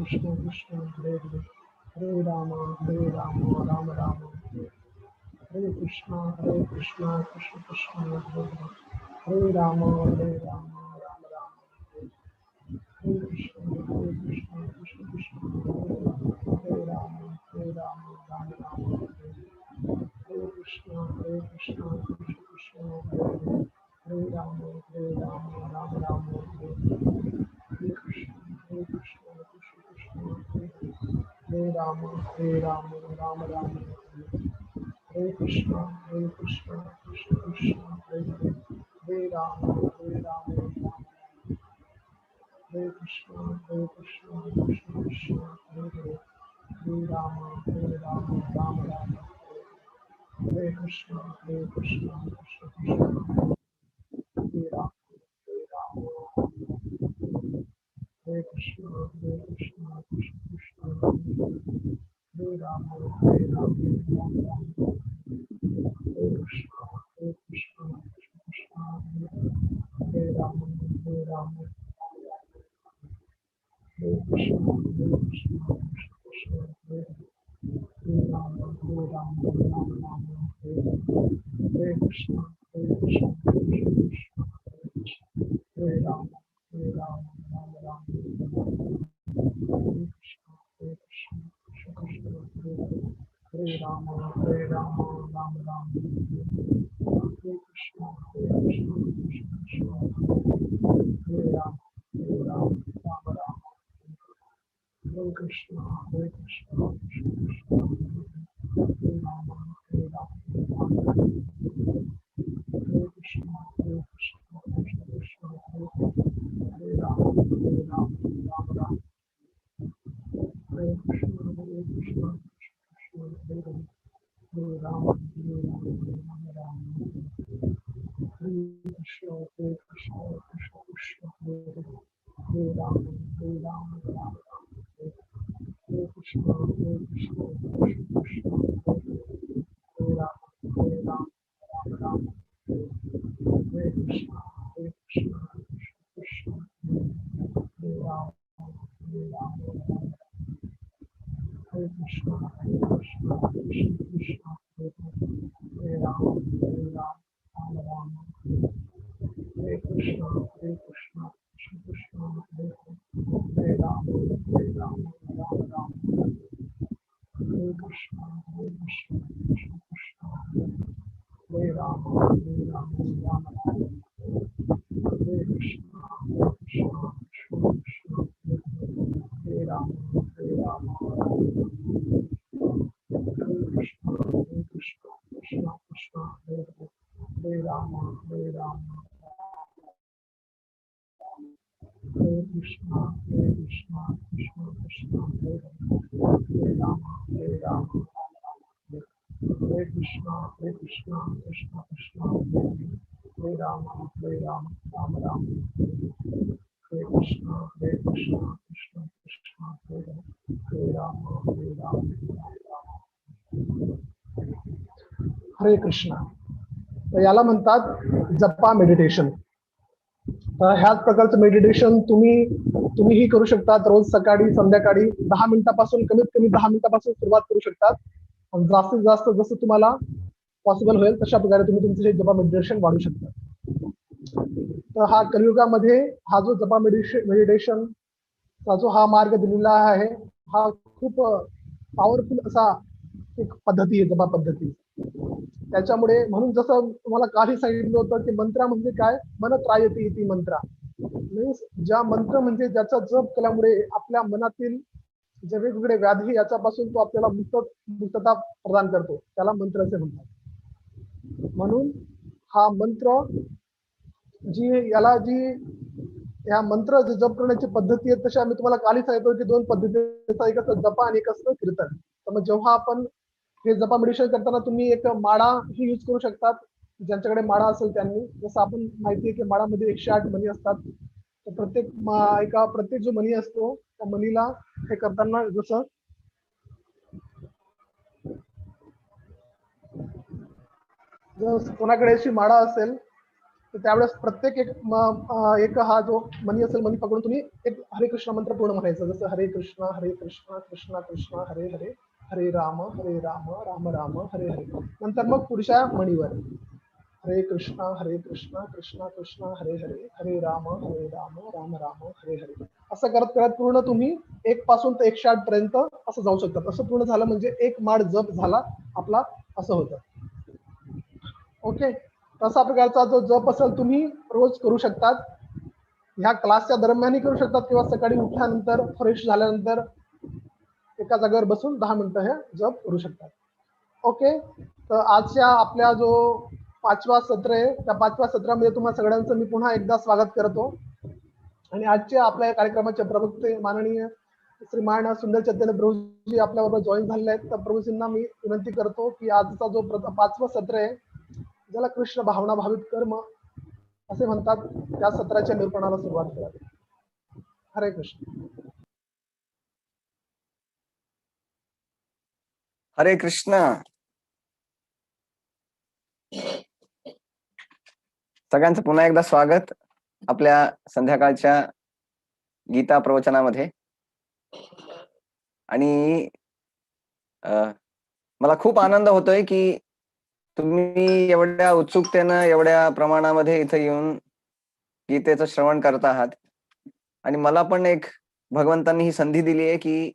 Krishna Krishna Hare Hare Hare Rama Rama Rama Hare Krishna Krishna Krishna Hare Hare Hare Rama Rama Rama Hare Krishna Krishna Krishna Hare Rama Rama Rama Hare Krishna Krishna Krishna Hare Rama Rama Rama Hare Krishna Krishna Krishna Hare Rama Rama Rama Hare Krishna Krishna Krishna Hare Rama Rama Hare Krishna Krishna Hare Rama Rama Rama Hare Krishna Krishna Hare Rama Hare Krishna Krishna Hare Rama Rama Hare Krishna Krishna Hare Rama Hare Krishna Krishna Hare Rama Rama Hare Krishna Krishna Hare Rama Rama Hare Krishna Hare Rama Rama Hare Krishna Krishna Hare Rama Rama Hare Krishna Krishna Hare Rama Rama Hare Krishna Krishna Hare Rama Rama Hare Krishna Krishna Hare Rama Rama Hare Krishna Krishna Hare Rama Rama Hare Krishna Krishna Hare Rama Rama Hare Krishna Krishna Hare Rama Hare Krishna Krishna Hare Rama Rama Hare Krishna Krishna Hare Rama Rama Hare Krishna Krishna Hare Rama Rama Hare Krishna Krishna Hare Rama Hare Krishna Krishna Hare Rama Hare Krishna Krishna Hare Rama Hare Krishna Krishna Hare Rama Rama Hare Krishna Krishna Hare Rama Hare Krishna. तर याला म्हणतात जपा meditation. तर ह्याच प्रकारचं meditation तुम्हीही करू शकतात. रोज सकाळी संध्याकाळी 10 मिनिटापासून कमीत कमी 10 मिनिटापासून सुरुवात करू शकतात. आणि जास्तीत जास्त जसं तुम्हाला पॉसिबल होईल तशा प्रकारे तुम्ही तुमचं हे जपा मेडिटेशन वाढू शकता. तर हा कलियुगामध्ये हा जो जपा मेडिटेशन जो हा मार्ग दिलेला आहे हा खूप पॉवरफुल असा एक पद्धती आहे जपा पद्धती. त्याच्यामुळे म्हणून जसं तुम्हाला काही सांगितलं होतं की मंत्र म्हणजे काय, मन त्रायती इति मंत्र. मीन्स ज्या मंत्र म्हणजे ज्याचा जप केल्यामुळे आपल्या मनातील जे वेगवेगळे व्याधी याच्यापासून तो आपल्याला मुक्तता प्रदान करतो त्याला मंत्र असे म्हणतात. म्हणून हा मंत्र या मंत्र जप करण्याची पद्धती आहे तशी आम्ही तुम्हाला काली सांगितलं की 2 पद्धती, एक असतं जपा आणि एक असतं कीर्तन. तर मग जेव्हा आपण हे जपा मेडिटेशन करताना तुम्ही एक माळा ही यूज करू शकतात. ज्यांच्याकडे माळा असेल त्यांनी, जसं आपण माहिती आहे की माळामध्ये 108 मणी असतात. तर प्रत्येक जो मणी असतो त्या मणीला हे करताना जसं जर कोणाकडे अशी माळा असेल तर त्यावेळेस प्रत्येक एक हा जो मनी असेल मनी पकडून तुम्ही एक हरे कृष्ण मंत्र पूर्ण म्हणायचं. जसं हरे कृष्ण कृष्ण कृष्ण हरे हरे, हरे राम राम राम हरे हरे. नंतर मग पुढच्या मणीवर हरे कृष्ण कृष्ण कृष्ण हरे हरे, हरे राम राम राम हरे हरे. असं करत करत पूर्ण तुम्ही 1 पासून ते 108 पर्यंत असं जाऊ शकतात. असं पूर्ण झालं म्हणजे एक माळ जप झाला आपला, असं होतं. ओके. तसा प्रकारचा जो जप असेल तुम्ही रोज करू शकतात. ह्या क्लासच्या दरम्यानही करू शकतात किंवा सकाळी उठल्यानंतर फ्रेश झाल्यानंतर एका जागेवर बसून 10 मिनिटं हे जप करू शकतात. ओके. तर आजच्या आपल्या जो 5वा सत्र आहे, त्या 5व्या सत्रामध्ये तुम्हा सगळ्यांचं मी पुन्हा एकदा स्वागत करतो. आणि आजच्या आपल्या कार्यक्रमाचे प्रवक्ते माननीय श्रीमान सुंदर चैतन्य प्रभूजी आपल्याबरोबर जॉईन झालेले आहेत. तर प्रभूजींना मी विनंती करतो की आजचा जो 5वं सत्र आहे, ज्याला कृष्ण भावना भावित कर्म असे म्हणतात, त्या सत्राच्या निरूपणाला सुरुवात करावी. हरे कृष्ण. हरे कृष्ण. सगळ्यांचं पुन्हा एकदा स्वागत आपल्या संध्याकाळच्या गीता प्रवचनामध्ये. आणि मला खूप आनंद होतोय की तुम्ही एवढ्या उत्सुकतेनं एवढ्या प्रमाणामध्ये इथे येऊन गीतेचं श्रवण करत आहात. आणि मला पण एक भगवंतांनी ही संधी दिली आहे की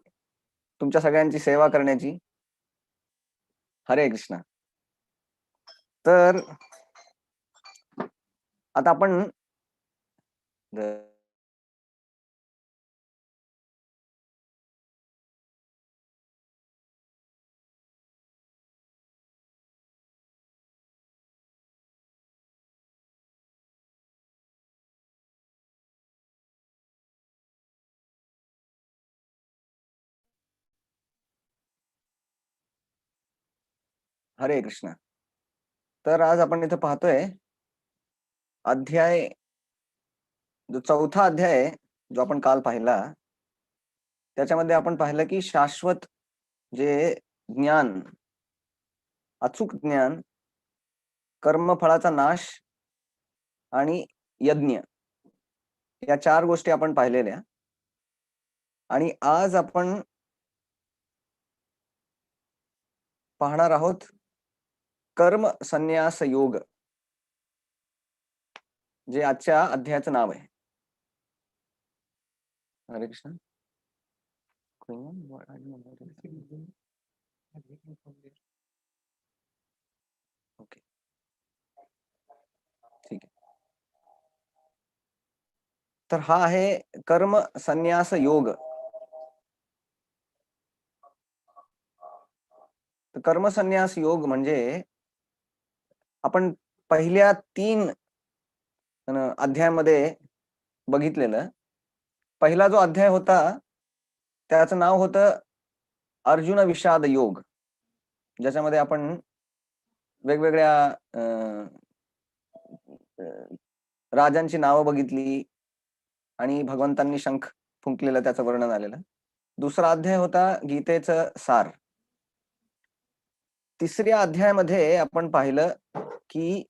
तुमच्या सगळ्यांची सेवा करण्याची. हरे कृष्ण. तर आता आपण हरे कृष्ण. तर आज आपण इथं पाहतोय अध्याय जो 4था अध्याय आहे, जो आपण काल पाहिला, त्याच्यामध्ये आपण पाहिलं की शाश्वत जे ज्ञान, अचूक ज्ञान, कर्मफळाचा नाश आणि यज्ञ, या 4 गोष्टी आपण पाहिलेल्या. आणि आज आपण पाहणार आहोत कर्म संन्यास योग, जे आजच्या अध्यायाचं नाव आहे. हरे कृष्ण. ओके, ठीक आहे. तर हा आहे कर्म संन्यास योग. तर कर्म संन्यास योग म्हणजे आपण पहिल्या 3 अध्यायामध्ये बघितलेलं. पहिला जो अध्याय होता त्याचं नाव होतं अर्जुन विषाद योग, ज्याच्यामध्ये आपण वेगवेगळ्या राजांची नावं बघितली आणि भगवंतांनी शंख फुंकलेलं त्याचं वर्णन आलेलं. दुसरा अध्याय होता गीतेचं सार. तिसऱ्या अध्यायामध्ये आपण पाहिलं की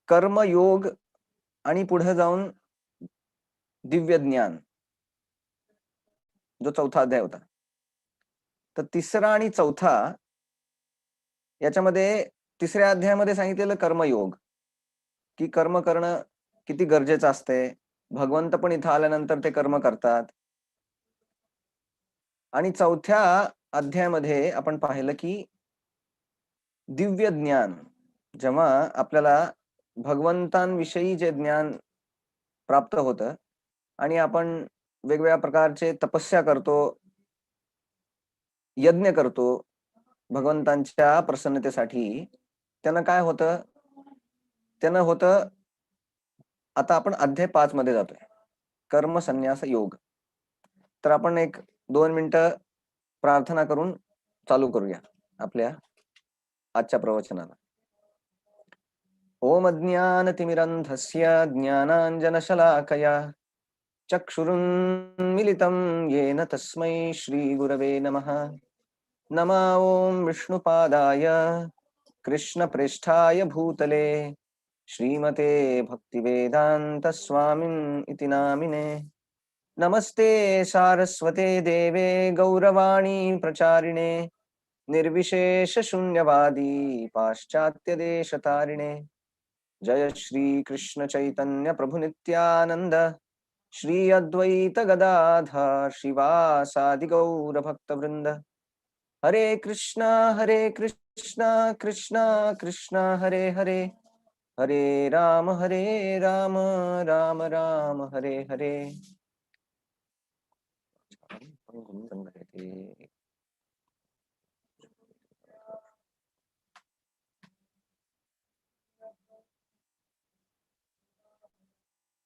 कर्मयोग आणि पुढे जाऊन दिव्य ज्ञान, जो 4था अध्याय होता. तर तिसरा आणि चौथा याच्यामध्ये तिसऱ्या अध्यायामध्ये सांगितलेलं कर्मयोग, की कर्म करणं किती गरजेचं असते. भगवंत पण इथं आल्यानंतर ते कर्म करतात. आणि 4थ्या अध्यायामध्ये आपण पाहिलं की दिव्य ज्ञान, जेव्हा आपल्याला भगवंतांविषयी जे ज्ञान प्राप्त होतं आणि आपण वेगवेगळ्या प्रकारचे तपस्या करतो, यज्ञ करतो भगवंतांच्या प्रसन्नतेसाठी, त्यानं काय होतं? त्यानं होतं, आता आपण अध्याय 5 मध्ये जातोय, कर्म संन्यास योग. तर आपण 1-2 मिनिटं प्रार्थना करून चालू करूया आपल्या आजच्या प्रवचनाला. ओम ज्ञानतिमिरन्धस्य ज्ञानाञ्जनशलाकया चक्षुरुन्मिलितं येन तस्मै श्रीगुरवे नमः. नमः ओम विष्णुपादाय कृष्णप्रेष्ठाय भूतले श्रीमते भक्तिवेदांत स्वामिन् इति नामिने। नमस्ते सारस्वते देवे गौरवाणी प्रचारिणे निर्विशेष शून्यवादी पाश्चात्य देशतारिणे। जय श्री कृष्ण चैतन्य प्रभु नित्यानंद श्री अद्वैत गदाधर श्रीवासादि गौर भक्त वृंद। हरे कृष्णा कृष्णा कृष्णा हरे हरे, हरे राम राम राम हरे हरे।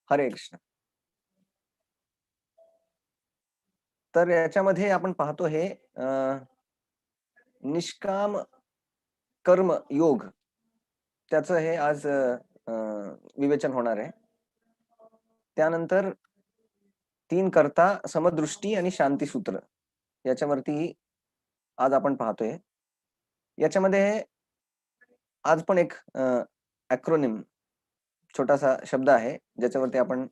हरे कृष्ण। तर याच्यामध्ये आपण पाहतो हे निष्काम कर्म योग, त्याचं हे आज विवेचन होणार आहे। त्यानंतर तीन कर्ता, समदृष्टी आणि शांती सूत्र याच्यावरती आज आपण पाहतोय। याच्यामध्ये आज पण एक ॲक्रोनिम छोटासा शब्द आहे ज्याच्यावरती आपण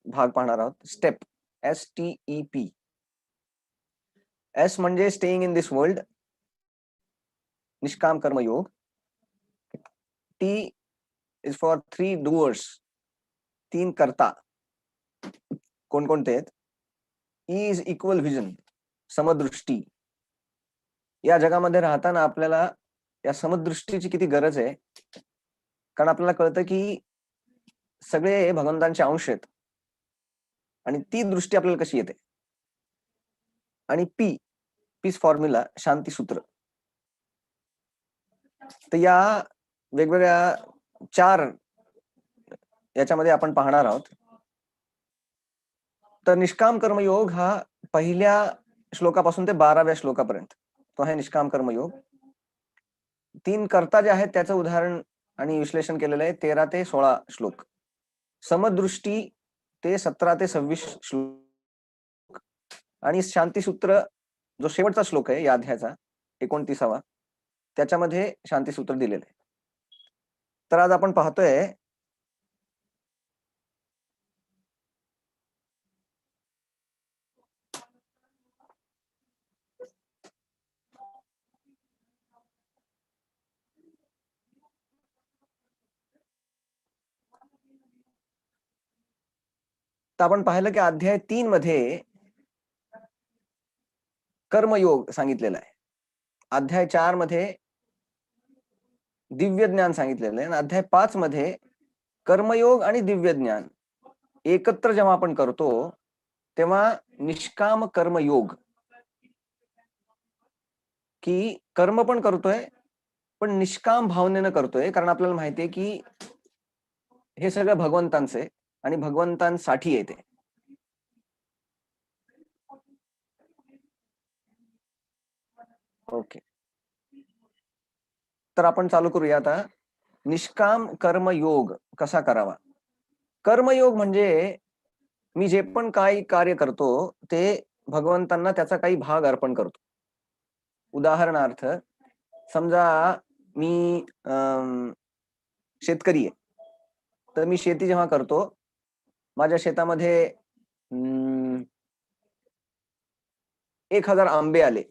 भाग पाहणार आहोत। Step, STEP। S म्हणजे स्टेइंग इन दिस वर्ल्ड, निष्काम कर्म योग। T इज फॉर 3 डूअर्स, 3 कर्ता कोणकोणते आहेत? E इज इक्वल व्हिजन, समदृष्टी। या जगामध्ये राहताना आपल्याला या समदृष्टीची किती गरज आहे, कारण आपल्याला कळतं की सगळे भगवंतांचे अंश आहेत आणि ती दृष्टी आपल्याला कशी येते। आणि पीस फॉर्म्युला, शांती सूत्र। तर या वेगवेगळ्या 4 याच्यामध्ये आपण पाहणार आहोत। तर निष्काम कर्मयोग हा पहिल्या श्लोकापासून ते 12व्या श्लोकापर्यंत तो आहे निष्काम कर्मयोग। 3 कर्ता जे आहेत त्याचं उदाहरण आणि विश्लेषण केलेलं आहे 13 ते 16 श्लोक। समदृष्टी ते 17 ते 26 श्लोक आणि शांती सूत्र जो शेवटचा श्लोक आहे या अध्यायाचा 29वा, त्याच्यामध्ये शांती सूत्र दिलेलं आहे। तर आज आपण पाहतोय तर आपण पाहिलं की अध्याय 3 मध्ये कर्मयोग सांगितलेला आहे। अध्याय 4 मध्ये दिव्य ज्ञान सांगितलेलं आहे आणि अध्याय 5 मध्ये कर्मयोग आणि दिव्य ज्ञान एकत्र जेव्हा आपण करतो तेव्हा निष्काम कर्मयोग, की कर्म पण करतोय पण निष्काम भावनेनं करतोय, कारण आपल्याला माहितीये की हे सगळं भगवंतांचे आणि भगवंतांसाठी येते। ओके, तर आपण चालू करूया आता। निष्काम कर्मयोग कसा करावा? कर्मयोग म्हणजे मी जे पण काही कार्य करतो ते भगवंतांना त्याचा काही भाग अर्पण करतो। उदाहरणार्थ समजा मी शेतकरी आहे, तर मी शेती जेव्हा करतो, माझ्या शेतामध्ये 1000 आंबे आले,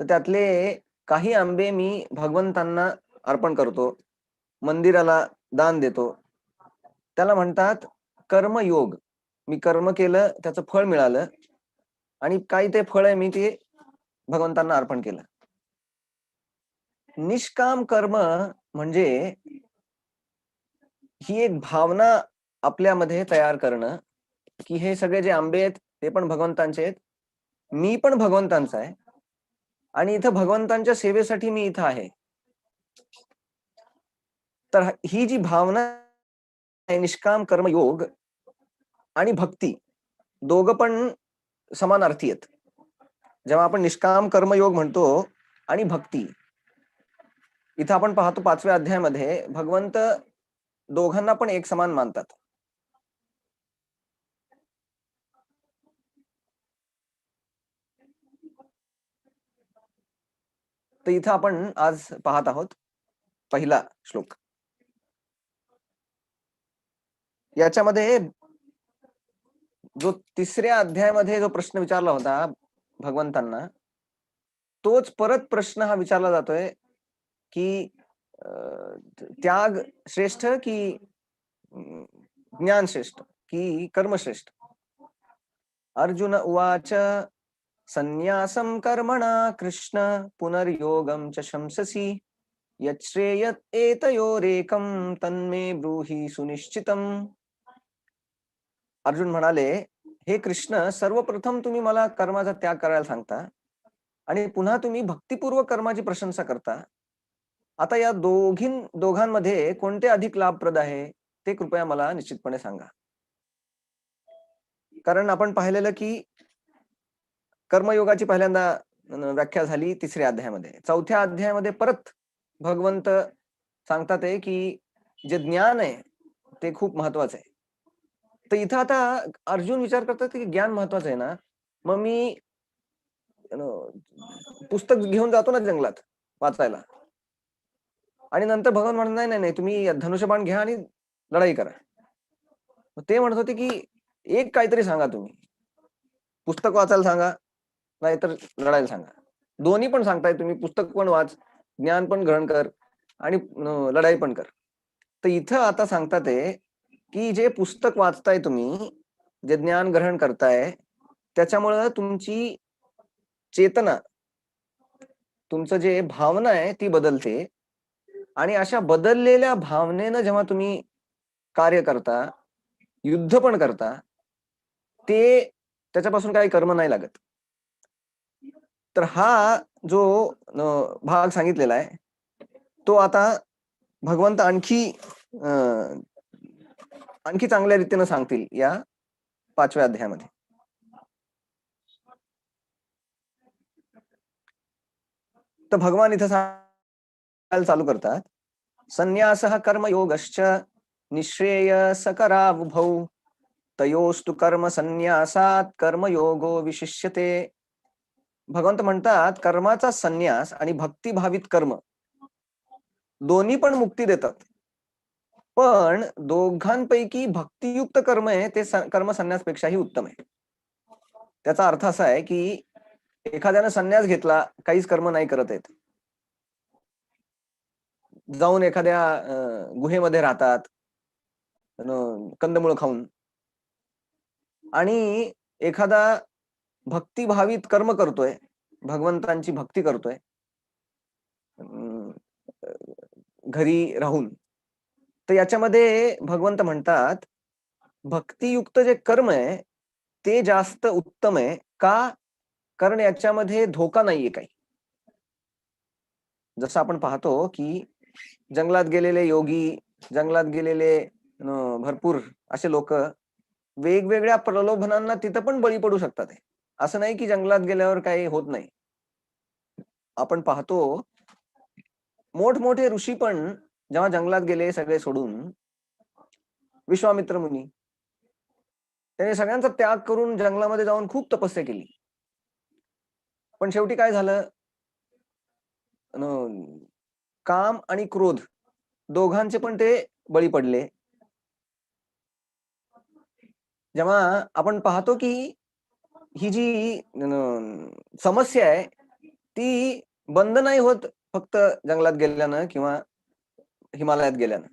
तर त्यातले काही आंबे मी भगवंतांना अर्पण करतो, मंदिराला दान देतो। त्याला म्हणतात कर्मयोग। मी कर्म केलं, त्याचं फळ मिळालं आणि काही ते फळ आहे मी ते भगवंतांना अर्पण केलं। निष्काम कर्म म्हणजे ही एक भावना आपल्यामध्ये तयार करणं की हे सगळे जे आंबे आहेत ते पण भगवंतांचे आहेत, मी पण भगवंतांचा आहे आणि इथं भगवंतांच्या सेवेसाठी मी इथं आहे। तर ही जी भावना आहे, निष्काम कर्मयोग आणि भक्ती दोघं पण समानार्थी आहेत। जेव्हा आपण निष्काम कर्मयोग म्हणतो आणि भक्ती, इथं आपण पाहतो 5व्या अध्यायामध्ये भगवंत दोघांना पण एक समान मानतात। तर इथं आपण आज पाहत आहोत पहिला श्लोक। याच्यामध्ये जो तिसऱ्या अध्यायामध्ये जो प्रश्न विचारला होता भगवंतांना, तोच परत प्रश्न हा विचारला जातोय की त्याग श्रेष्ठ की ज्ञान श्रेष्ठ की कर्म श्रेष्ठ. अर्जुन उवाच संन्यासं कर्मणा कृष्ण पुनर्योगं च शंससि यच्छ्रेयत् एतयोरेकं तन्मे ब्रूहि सुनिश्चितम्. अर्जुन म्हणाले, हे कृष्ण, सर्वप्रथम तुम्ही मला कर्माचा त्याग करायला सांगता आणि पुन्हा तुम्ही भक्तिपूर्वक कर्माची प्रशंसा करता. आता या दोघांमध्ये कोणते अधिक लाभप्रद आहे ते कृपया मला निश्चितपणे सांगा. कारण आपण पाहिलेलं की कर्मयोगाची पहिल्यांदा व्याख्या झाली तिसऱ्या अध्यायामध्ये. चौथ्या अध्यायामध्ये परत भगवंत सांगतात की जे ज्ञान आहे ते खूप महत्वाचं आहे. तर इथं आता अर्जुन विचार करतात की ज्ञान महत्वाचं आहे ना, मग मी पुस्तक घेऊन जातो ना जंगलात वाचायला, आणि नंतर भगवान म्हणत नाही नाही नाही, तुम्ही धनुष्यबाण घ्या आणि लढाई करा. ते म्हणत होते की एक काहीतरी सांगा, तुम्ही पुस्तक वाचायला सांगा नाहीतर लढायला सांगा. दोन्ही पण सांगताय तुम्ही, पुस्तक पण वाच, ज्ञान पण ग्रहण कर आणि लढाई पण कर. तर इथं आता सांगतात की जे पुस्तक वाचताय तुम्ही, जे ज्ञान ग्रहण करताय, त्याच्यामुळे तुमची चेतना, तुमचं जे भावना आहे ती बदलते, आणि अशा बदललेल्या भावनेनं जेव्हा तुम्ही कार्य करता, युद्ध पण करता, ते त्याच्यापासून काही कर्म नाही लागत. तर हा जो भाग सांगितलेला आहे तो आता भगवंत आणखी चांगल्या रीतीने सांगतील या 5व्या अध्यायामध्ये. तर भगवान इथं सांगायला चालू करतात, संन्यासः कर्मयोगश्च निःश्रेयसकरावुभौ तयोस्तु कर्म संन्यासात कर्मयोगो विशिष्यते. भगवंत म्हणतात, कर्माचा संन्यास आणि भक्तिभावित कर्म दोन्ही पण मुक्ती देतात, पण दोघांपैकी भक्तियुक्त कर्म आहे ते कर्म संन्यासपेक्षाही उत्तम आहे. त्याचा अर्थ असा आहे की एखाद्यानं संन्यास घेतला, काहीच कर्म नाही करत आहेत, जाऊन एखाद्या गुहेमध्ये राहतात कंदमुळं खाऊन, आणि एखादा भक्तिभावित कर्म करतोय, भगवंतांची भक्ती करतोय घरी राहून, तर याच्यामध्ये भगवंत म्हणतात भक्तियुक्त जे कर्म आहे ते जास्त उत्तम आहे. का? कारण याच्यामध्ये धोका नाहीये काही. जसं आपण पाहतो की जंगलात गेलेले योगी, जंगलात गेलेले भरपूर असे लोक वेगवेगळ्या प्रलोभनांना तिथं पण बळी पडू शकतात. असं नाही की जंगलात गेल्यावर काही होत नाही. आपण पाहतो मोठमोठे ऋषी पण जेव्हा जंगलात गेले सगळे सोडून, विश्वामित्र मुनी, त्याने सगळ्यांचा त्याग करून जंगलामध्ये जाऊन खूप तपस्या केली, पण शेवटी काय झालं, काम आणि क्रोध दोघांचे पण ते बळी पडले. जेव्हा आपण पाहतो की ही जी समस्या आहे ती बंद नाही होत फक्त जंगलात गेल्यानं किंवा हिमालयात गेल्यानं.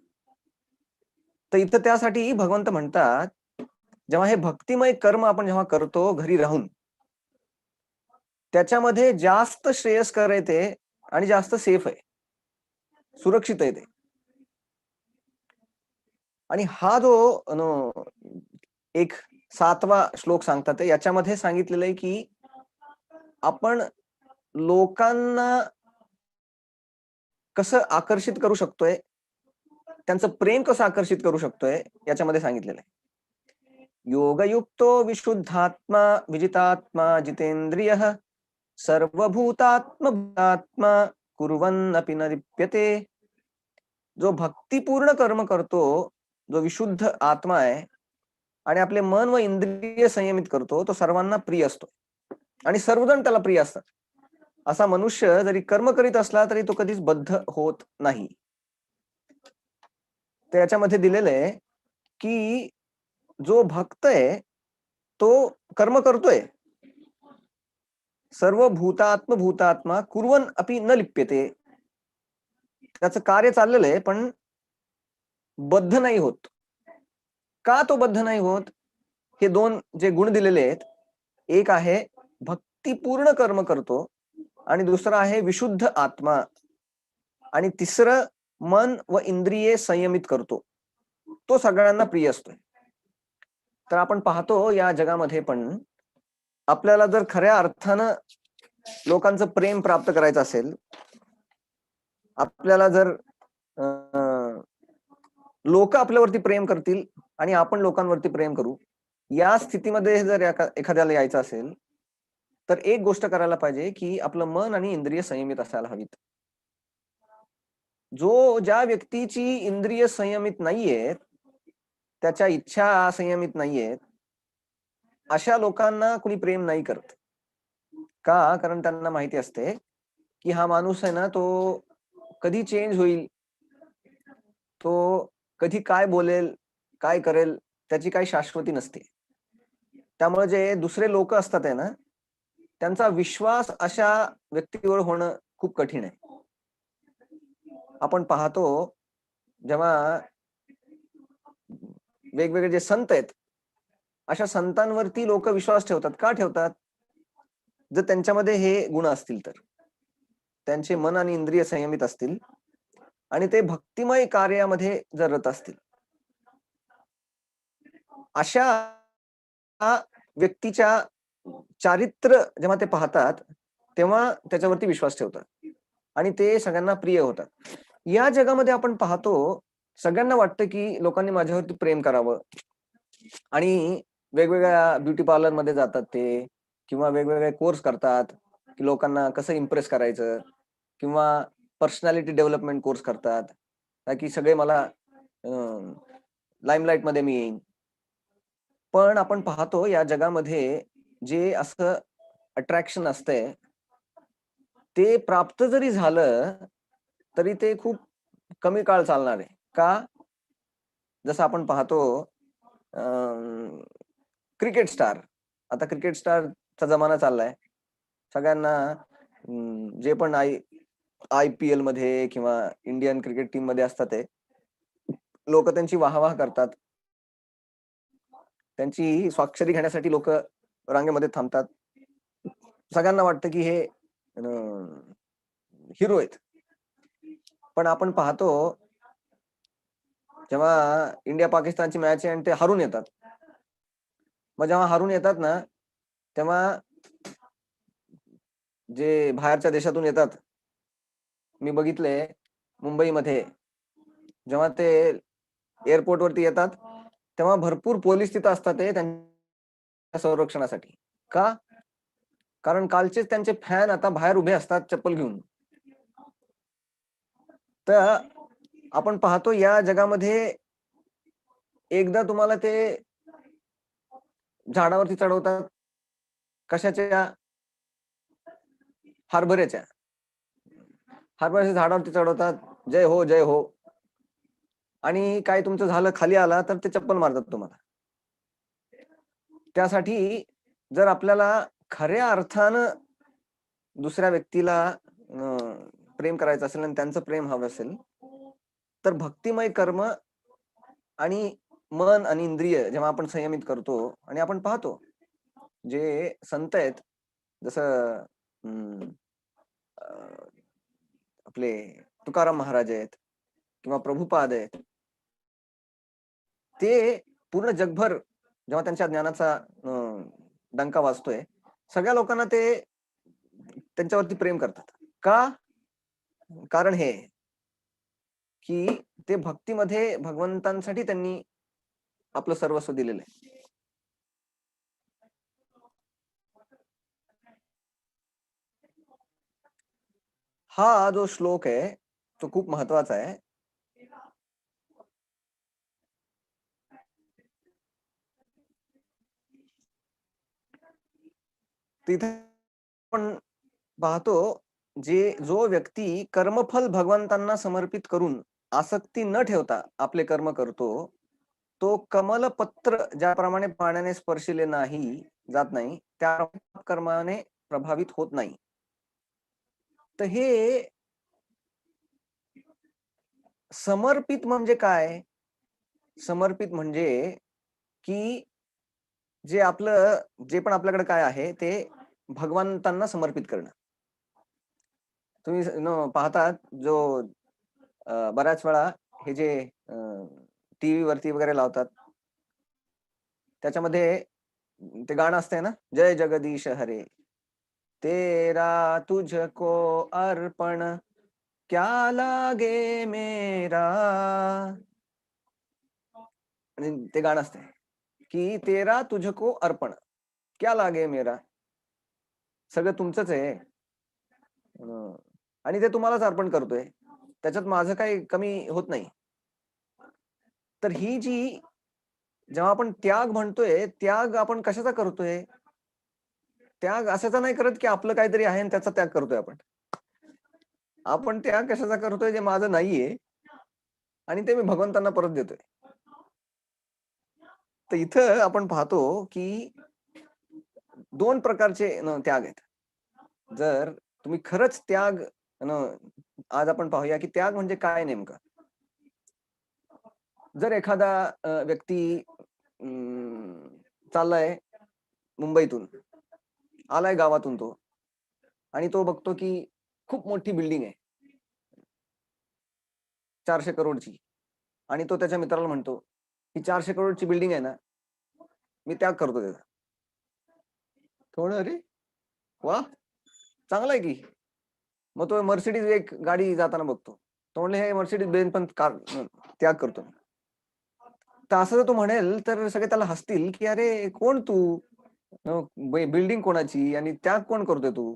तर इथं त्यासाठी भगवंत म्हणतात, जेव्हा हे भक्तिमय कर्म आपण जेव्हा करतो घरी राहून, त्याच्यामध्ये जास्त श्रेयस्कर आहे ते आणि जास्त सेफ आहे, सुरक्षित आहे ते. आणि हा जो एक 7वा श्लोक सांगतात याच्यामध्ये सांगितलेलं आहे की आपण लोकांना कसं आकर्षित करू शकतोय, त्यांचं प्रेम कसं आकर्षित करू शकतोय याच्यामध्ये सांगितलेलं आहे. योगयुक्तो विशुद्धात्मा विजितात्मा जितेंद्रियः सर्वभूतात्मा कुर्वन्नपि न लिप्यते. जो भक्तिपूर्ण कर्म करतो, जो विशुद्ध आत्मा आहे आणि आपले मन व इंद्रिय संयमित करतो, तो सर्वांना प्रिय असतो आणि सर्वजण त्याला प्रिय असतात. असा मनुष्य जरी कर्म करीत असला तरी तो कधीच बद्ध होत नाही. त्याच्यामध्ये दिलेलं आहे की जो भक्त आहे तो कर्म करतोय, सर्व भूतात्म भूतात्मा कुर्वन् अपि न लिप्यते, त्याचं कार्य चाललेलं आहे पण बद्ध नाही होत. का तो बद्ध नाही होत? हे दोन जे गुण दिलेले आहेत, एक आहे भक्तिपूर्ण कर्म करतो आणि दुसरा आहे विशुद्ध आत्मा, आणि तिसरं मन व इंद्रिये संयमित करतो, तो सगळ्यांना प्रिय असतोय. तर आपण पाहतो या जगामध्ये पण आपल्याला जर खऱ्या अर्थानं लोकांचं प्रेम प्राप्त करायचं असेल, आपल्याला जर लोक आपल्यावरती प्रेम करतील आणि आपण लोकांवरती प्रेम करू, या स्थितीमध्ये जर एखाद्याला यायचं असेल तर एक गोष्ट करायला पाहिजे की आपलं मन आणि इंद्रिय संयमित असायला हवीत. ज्या व्यक्तीची इंद्रिय संयमित नाहीयेत, त्याच्या इच्छा संयमित नाहीयेत, अशा लोकांना कुणी प्रेम नाही करत. का? कारण त्यांना माहिती असते की हा माणूस आहे ना, तो कधी चेंज होईल, तो कधी काय बोलेल, काय करेल, त्याची काही शाश्वती नसते. त्यामुळे जे दुसरे लोक असतात आहे ना, त्यांचा विश्वास अशा व्यक्तीवर होणं खूप कठीण आहे. आपण पाहतो जेव्हा वेगवेगळे जे संत आहेत, अशा संतांवरती लोक विश्वास ठेवतात. का ठेवतात? जर त्यांच्यामध्ये हे गुण असतील तर, त्यांचे मन आणि इंद्रिय संयमित असतील आणि ते भक्तिमय कार्यामध्ये जर रत असतील, अशा व्यक्तीच्या चारित्र्य जेव्हा ते पाहतात तेव्हा त्याच्यावरती विश्वास ठेवतात आणि ते सगळ्यांना प्रिय होतात. या जगामध्ये आपण पाहतो सगळ्यांना वाटतं की लोकांनी माझ्यावरती प्रेम करावं आणि वेगवेगळ्या ब्युटी पार्लर मध्ये जातात ते, किंवा वेगवेगळे कोर्स करतात की लोकांना कसं इम्प्रेस करायचं, किंवा पर्सनॅलिटी डेव्हलपमेंट कोर्स करतात की सगळे मला लाईमलाईट मध्ये मी येईन. पण आपण पाहतो या जगामध्ये जे असं अट्रॅक्शन असतंय ते प्राप्त जरी झालं तरी ते खूप कमी काळ चालणार आहे. का? जसं आपण पाहतो क्रिकेट स्टार, आता क्रिकेट स्टारचा जमाना चाललाय. सगळ्यांना जे पण IPL मध्ये किंवा इंडियन क्रिकेट टीम मध्ये असतात ते लोक त्यांची वाहवाह करतात, त्यांची स्वाक्षरी घेण्यासाठी लोक रांगेमध्ये थांबतात. सगळ्यांना वाटतं की हे हिरो आहेत. पण आपण पाहतो जेव्हा इंडिया पाकिस्तानची मॅच आहे आणि ते हारून येतात, मग जेव्हा हारून येतात ना, तेव्हा जे बाहेरच्या देशातून येतात, मी बघितले मुंबईमध्ये जेव्हा ते एअरपोर्ट वरती येतात तेव्हा भरपूर पोलीस तिथं असतात ते त्यांच्या संरक्षणासाठी. का? कारण कालचेच त्यांचे फॅन आता बाहेर उभे असतात चप्पल घेऊन. तर आपण पाहतो या जगामध्ये एकदा तुम्हाला ते झाडावरती चढवतात, कशाच्या? हरभऱ्याच्या झाडावरती चढवतात, जय हो जय हो, आणि काय तुमचं झालं खाली आला तर ते चप्पल मारतात तुम्हाला. त्यासाठी जर आपल्याला खऱ्या अर्थानं दुसऱ्या व्यक्तीला प्रेम करायचं असेल आणि त्यांचं प्रेम हवं असेल तर भक्तिमय कर्म आणि मन आणि इंद्रिय जेव्हा आपण संयमित करतो, आणि आपण पाहतो जे संत आहेत जसं आपले तुकाराम महाराज आहेत किंवा प्रभुपाद आहेत, ते पूर्ण जगभर जेव्हा त्यांच्या ज्ञानाचा डंका वाजतोय, सगळ्या लोकांना ते त्यांच्यावरती प्रेम करतात. का? कारण हे की ते भक्तीमध्ये भगवंतांसाठी त्यांनी आपलं सर्वस्व दिलेलं आहे. हा जो श्लोक आहे तो खूप महत्वाचा आहे. तिथे आपण पाहतो जो व्यक्ती कर्मफल भगवंतांना समर्पित करून आसक्ती न ठेवता आपले कर्म करतो, तो कमलपत्र ज्याप्रमाणे पाण्याने स्पर्शिले नाही जात नाही, त्या कर्माने प्रभावित होत नाही. तर हे समर्पित म्हणजे काय? समर्पित म्हणजे की जे पण आपल्याकडे काय आहे ते भगवंतांना समर्पित करणं. तुम्ही पाहतात जो बऱ्याच वेळा हे जे टीव्ही वरती वगैरे लावतात, त्याच्यामध्ये ते गाणं असतंय ना, जय जगदीश हरे, तेरा तुझको अर्पण, क्या लागे मेरा. आणि ते गाणं असतंय की तेरा तुझको अर्पण, क्या लागे मेरा. सगळं तुमचंच आहे. आणि ते तुम्हालाच अर्पण करतोय. त्याच्यात माझं काही कमी होत नाही. तर ही जी जेव्हा आपण त्याग म्हणतोय, त्याग आपण कशाचा करतोय? त्याग अशाचा नाही करत की आपलं काहीतरी आहे आणि त्याचा त्याग करतोय आपण. आपण त्याग कशाचा करतोय जे माझं नाहीये आणि ते मी भगवंतांना परत देतोय. तर इथं आपण पाहतो की 2 प्रकारचे त्याग आहेत. जर तुम्ही खरंच त्याग आज आपण पाहूया की त्याग म्हणजे काय नेमकं? जर एखादा व्यक्ती चाललाय मुंबईतून, आलाय गावातून तो आणि तो बघतो की खूप मोठी बिल्डिंग आहे 400 करोडची आणि तो त्याच्या मित्राला म्हणतो, "ही 400 करोडची बिल्डिंग आहे ना, मी त्याग करतो त्याचा." तो म्हणतो, "अरे वाह! चांगलं आहे की." मग तो मर्सिडीज एक गाडी जाताना बघतो. तो म्हणले, "हे मर्सिडीज बेन्झ पण कार त्याग करतो." तर असं जर तो म्हणेल तर सगळे त्याला हसतील, की "अरे कोण तू? बिल्डिंग कोणाची आणि त्याग कोण करतोय तू?"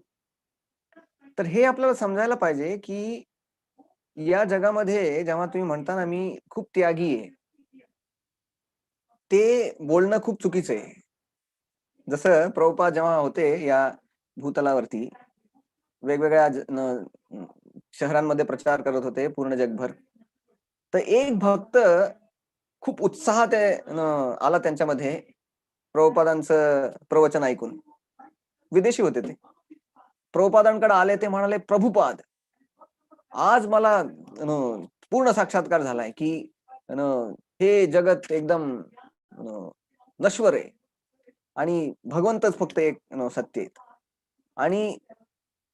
तर हे आपल्याला समजायला पाहिजे, की या जगामध्ये जेव्हा तुम्ही म्हणता ना, मी खूप त्यागी आहे. ते बोलणं खूप चुकीचं आहे. जसं प्रभुपाद जेव्हा होते या भूतलावरती, वेगवेगळ्या शहरांमध्ये प्रचार करत होते पूर्ण जगभर. तर एक भक्त खूप उत्साहात आला त्यांच्यामध्ये प्रभुपादांचं प्रवचन ऐकून. विदेशी होते ते. प्रभुपादांकडे आले ते म्हणाले, "प्रभुपाद, आज मला पूर्ण साक्षात्कार झालाय, की हे जगत एकदम नश्वर आहे आणि भगवंतच फक्त एक सत्य आहेत. आणि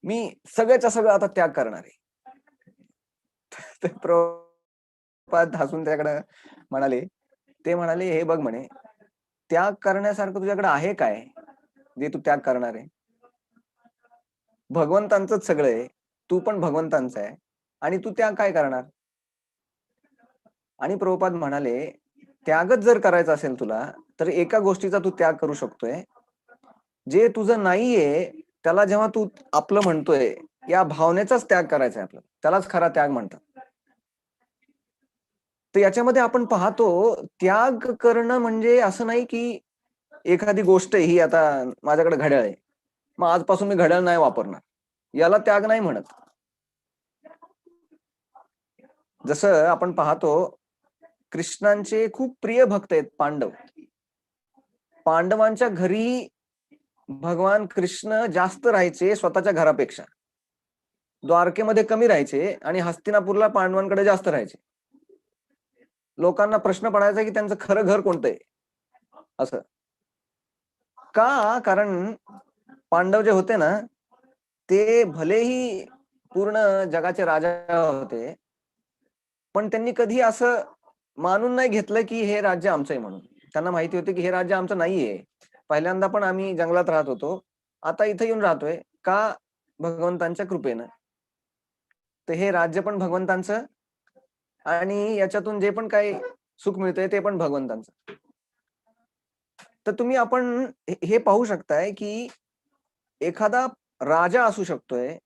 मी सगळ्याच्या सगळं आता त्याग करणार आहे." तर प्रभुपाद हसून त्याकडे म्हणाले, ते म्हणाले, "हे बघ म्हणे, त्याग करण्यासारखं तुझ्याकडे आहे काय? जे तू त्याग करणार आहे? भगवंतांचंच सगळं आहे. तू पण भगवंतांचा आहे आणि तू त्याग काय करणार?" आणि प्रभुपाद म्हणाले, "त्यागच जर करायचा असेल तुला, तर एका गोष्टीचा तू त्याग करू शकतोय. जे तुझं नाहीये, त्याला जेव्हा तू आपलं म्हणतोय, या भावनेचाच त्याग करायचा आहे आपल्याला. त्यालाच खरा त्याग म्हणतात." तर याच्यामध्ये आपण पाहतो, त्याग करणं म्हणजे असं नाही, की एखादी गोष्ट आहे, ही आता माझ्याकडे घड्याळ आहे. मग आजपासून मी घड्याळ नाही वापरणार. याला त्याग नाही म्हणत. जसं आपण पाहतो, कृष्णांचे खूप प्रिय भक्त आहेत पांडव. पांडवांच्या घरी भगवान कृष्ण जास्त राहायचे स्वतःच्या घरापेक्षा. द्वारकेमध्ये कमी राहायचे आणि हस्तिनापूरला पांडवांकडे जास्त राहायचे. लोकांना प्रश्न पडायचा, की त्यांचं खरं घर कोणतं आहे? असं. का? कारण पांडव जे होते ना, ते भलेही पूर्ण जगाचे राजा होते, पण त्यांनी कधी असं मानून नाही घेतलं, की हे राज्य आमचं आहे म्हणून. त्यांना माहिती होतं, की हे राज्य आमचं नाहीये. पहिल्यांदा पण आम्ही जंगलात राहत होतो. आता इथे येऊन राहतोय. का? भगवंतांच्या कृपेनं. तर हे राज्य पण भगवंतांचं आणि याच्यातून जे पण काही सुख मिळतंय ते पण भगवंतांचं. तर तुम्ही आपण हे पाहू शकताय, की एखादा राजा असू शकतोय,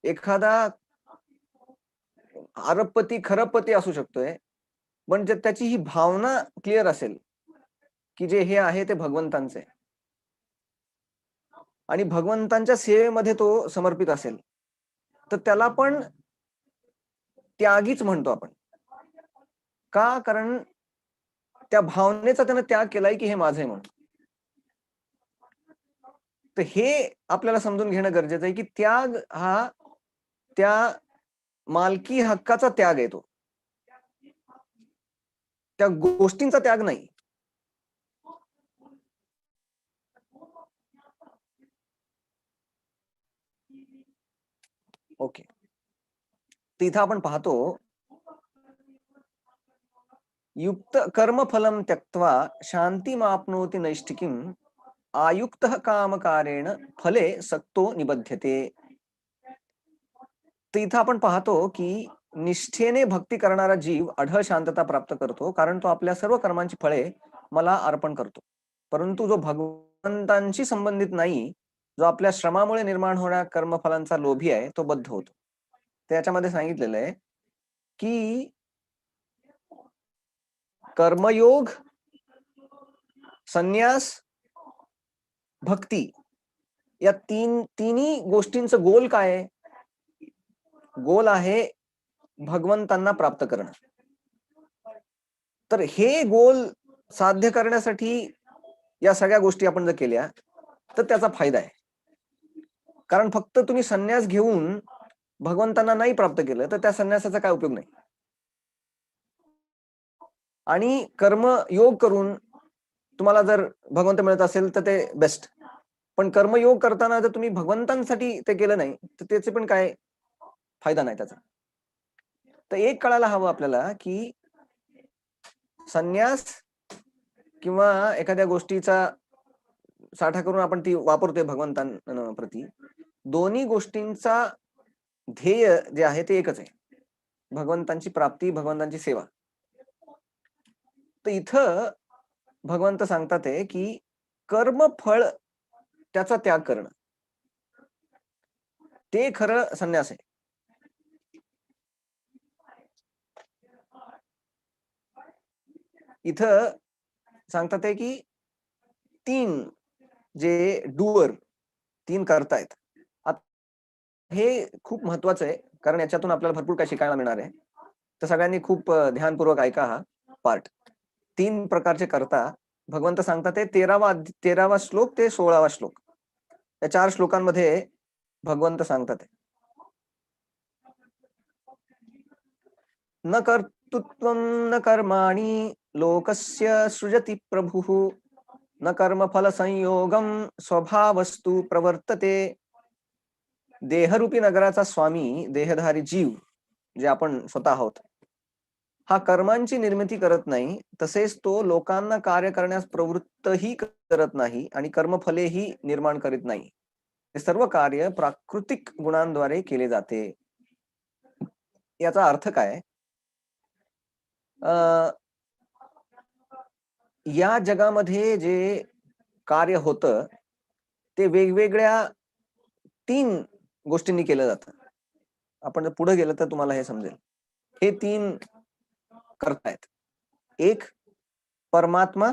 एखादा अरबपती, खरबपती असू शकतोय. पण जर त्याची ही भावना क्लिअर असेल, की जे हे आहे ते भगवंतांचं आहे आणि भगवंतांच्या सेवेमध्ये तो समर्पित असेल, तर त्याला पण त्यागीच म्हणतो आपण. का? कारण त्या भावनेचा त्यानं त्याग केलाय की हे माझं आहे म्हणून. तर हे आपल्याला समजून घेणं गरजेचं आहे की त्याग हा त्या मालकी हक्काचा त्याग आहे, तो त्या गोष्टींचा त्याग नाही. ओके, तिथं आपण पाहतो युक्त कर्मफलम त्यक्त्वा शांतिमाप्नोति नैष्ठिकीम आयुक्तः कामकारेण फले सक्तो निबध्यते. तर इथं आपण पाहतो की निष्ठेने भक्ती करणारा जीव अढळ शांतता प्राप्त करतो, कारण तो आपल्या सर्व कर्मांची फळे मला अर्पण करतो. परंतु जो भगवंतांशी संबंधित नाही, जो आपल्या श्रमामुळे निर्माण होणाऱ्या कर्मफलांचा लोभी आहे, तो बद्ध होतो. त्याच्यामध्ये सांगितलेलं आहे की कर्मयोग, संन्यास, भक्ती या तिन्ही गोष्टींचं गोल काय आहे? गोल आहे भगवंतांना प्राप्त करणं. तर हे गोल साध्य करण्यासाठी या सगळ्या गोष्टी आपण जर केल्या तर त्याचा फायदा आहे. कारण फक्त तुम्ही संन्यास घेऊन भगवंतांना नाही प्राप्त केलं तर त्या संन्यासाचा काय उपयोग नाही. आणि कर्म योग करून तुम्हाला जर भगवंत मिळत असेल तर ते बेस्ट. पण कर्मयोग करताना जर तुम्ही भगवंतांसाठी ते केलं नाही तर त्याचे पण काय फायदा नाही त्याचा. तर एक कळायला हवं आपल्याला की संन्यास किंवा एखाद्या गोष्टीचा साठा करून आपण ती वापरतोय भगवंतांप्रती, दोन्ही गोष्टींचा ध्येय जे आहे ते एकच आहे, भगवंतांची प्राप्ती, भगवंतांची सेवा. तर इथं भगवंत सांगतात आहे की कर्मफळ त्याचा त्याग करणं ते खरं संन्यास आहे. इथं सांगतात आहे की तीन जे डुअर, तीन करतायत, हे खूप महत्वाचं आहे, कारण याच्यातून आपल्याला भरपूर काही शिकायला मिळणार आहे. तर सगळ्यांनी खूप ध्यानपूर्वक ऐका हा पार्ट. 3 प्रकारचे करता भगवंत सांगतात ते 13वा श्लोक ते 16वा श्लोक, या 4 श्लोकांमध्ये भगवंत सांगतात न कर्तृत्वं न कर्माणि लोकस्य सृजति प्रभुः न कर्मफल संयोगम स्वभावस्तु प्रवर्तते. देहरूपी नगराचा स्वामी, देहधारी जीव जे आपण स्वतः आहोत, हा कर्मांची निर्मिती करत नाही, तसेच तो लोकांना कार्य करण्यास प्रवृत्तही करत नाही आणि कर्मफलेही निर्माण करीत नाही. हे सर्व कार्य प्राकृतिक गुणांद्वारे केले जाते. याचा अर्थ काय? या जगामध्ये जे कार्य होतं ते वेगवेगळ्या 3 गोष्टींनी केलं जातं. आपण जर पुढे गेलं तर तुम्हाला हे समजेल. हे 3 करतायत. एक परमात्मा,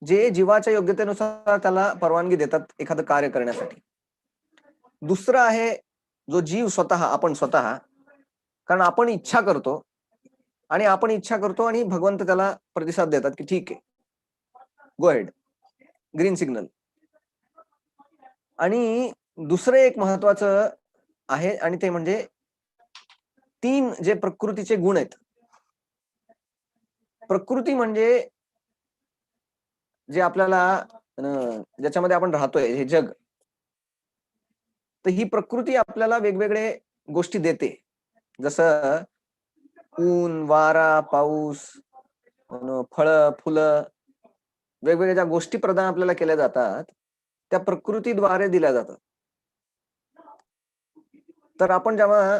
जे जीवाच्या योग्यतेनुसार त्याला परवानगी देतात एखादं कार्य करण्यासाठी. दुसरं आहे जो जीव स्वतः, आपण स्वतः, कारण आपण इच्छा करतो आणि भगवंत त्याला प्रतिसाद देतात की ठीक आहे, गो अहेड, ग्रीन सिग्नल. आणि दुसरं एक महत्वाचं आहे आणि ते म्हणजे 3 जे प्रकृतीचे गुण आहेत. प्रकृती म्हणजे जे आपल्याला ज्याच्यामध्ये आपण राहतोय, हे जग, तर ही प्रकृती आपल्याला वेगवेगळे गोष्टी देते. जसं ऊन, वारा, पाऊस, फळं, फुलं, वेगवेगळ्या ज्या गोष्टी प्रदान आपल्याला केल्या जातात त्या प्रकृतीद्वारे दिल्या जातात. तर आपण जेव्हा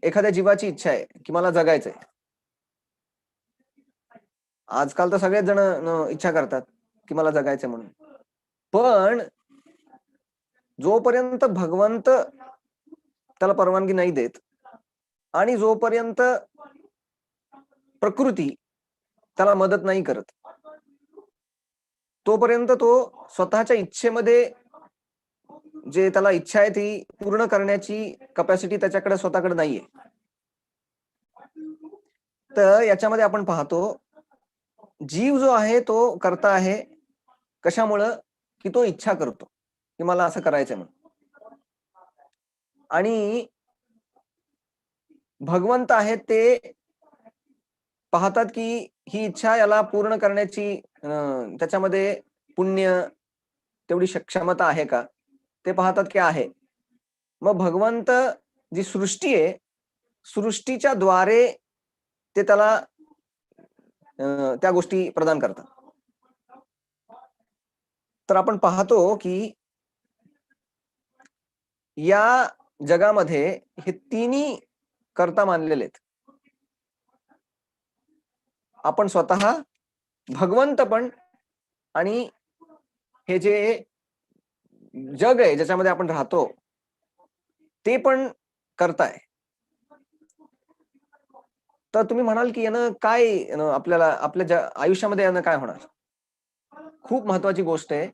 एखाद्या जीवाची इच्छा आहे की मला जगायचंय, आजकाल तर सगळेच जण इच्छा करतात की मला जगायचंय म्हणून, पण जोपर्यंत भगवंत त्याला परवानगी नाही देत आणि जोपर्यंत प्रकृती त्याला मदत नाही करत, तोपर्यंत तो स्वतःच्या इच्छेमध्ये जे त्याला इच्छा आहे ती पूर्ण करण्याची कॅपॅसिटी त्याच्याकडे स्वतःकडे नाहीये. तर याच्यामध्ये आपण पाहतो जीव जो आहे तो करता आहे कशामुळं, की तो इच्छा करतो की मला असं करायचंय म्हणून. आणि भगवंत आहेत ते पाहतात की ही इच्छा याला पूर्ण करण्याची त्याच्यामध्ये पुण्य तेवढी क्षमता आहे का, ते पाहतात की आहे. मग भगवंत जी सृष्टी आहे, सृष्टीच्या द्वारे ते त्याला त्या गोष्टी प्रदान करतात. तर आपण पाहतो की या जगामध्ये हे तिन्ही कर्ता मानलेले आहेत. आपण स्वतः, भगवंत पण, आणि हे जे जग आहे ज्याच्यामध्ये आपण राहतो ते पण करताय. तर तुम्ही म्हणाल की यानं काय आपल्याला आपल्या आयुष्यामध्ये यानं काय होणार? खूप महत्वाची गोष्ट आहे.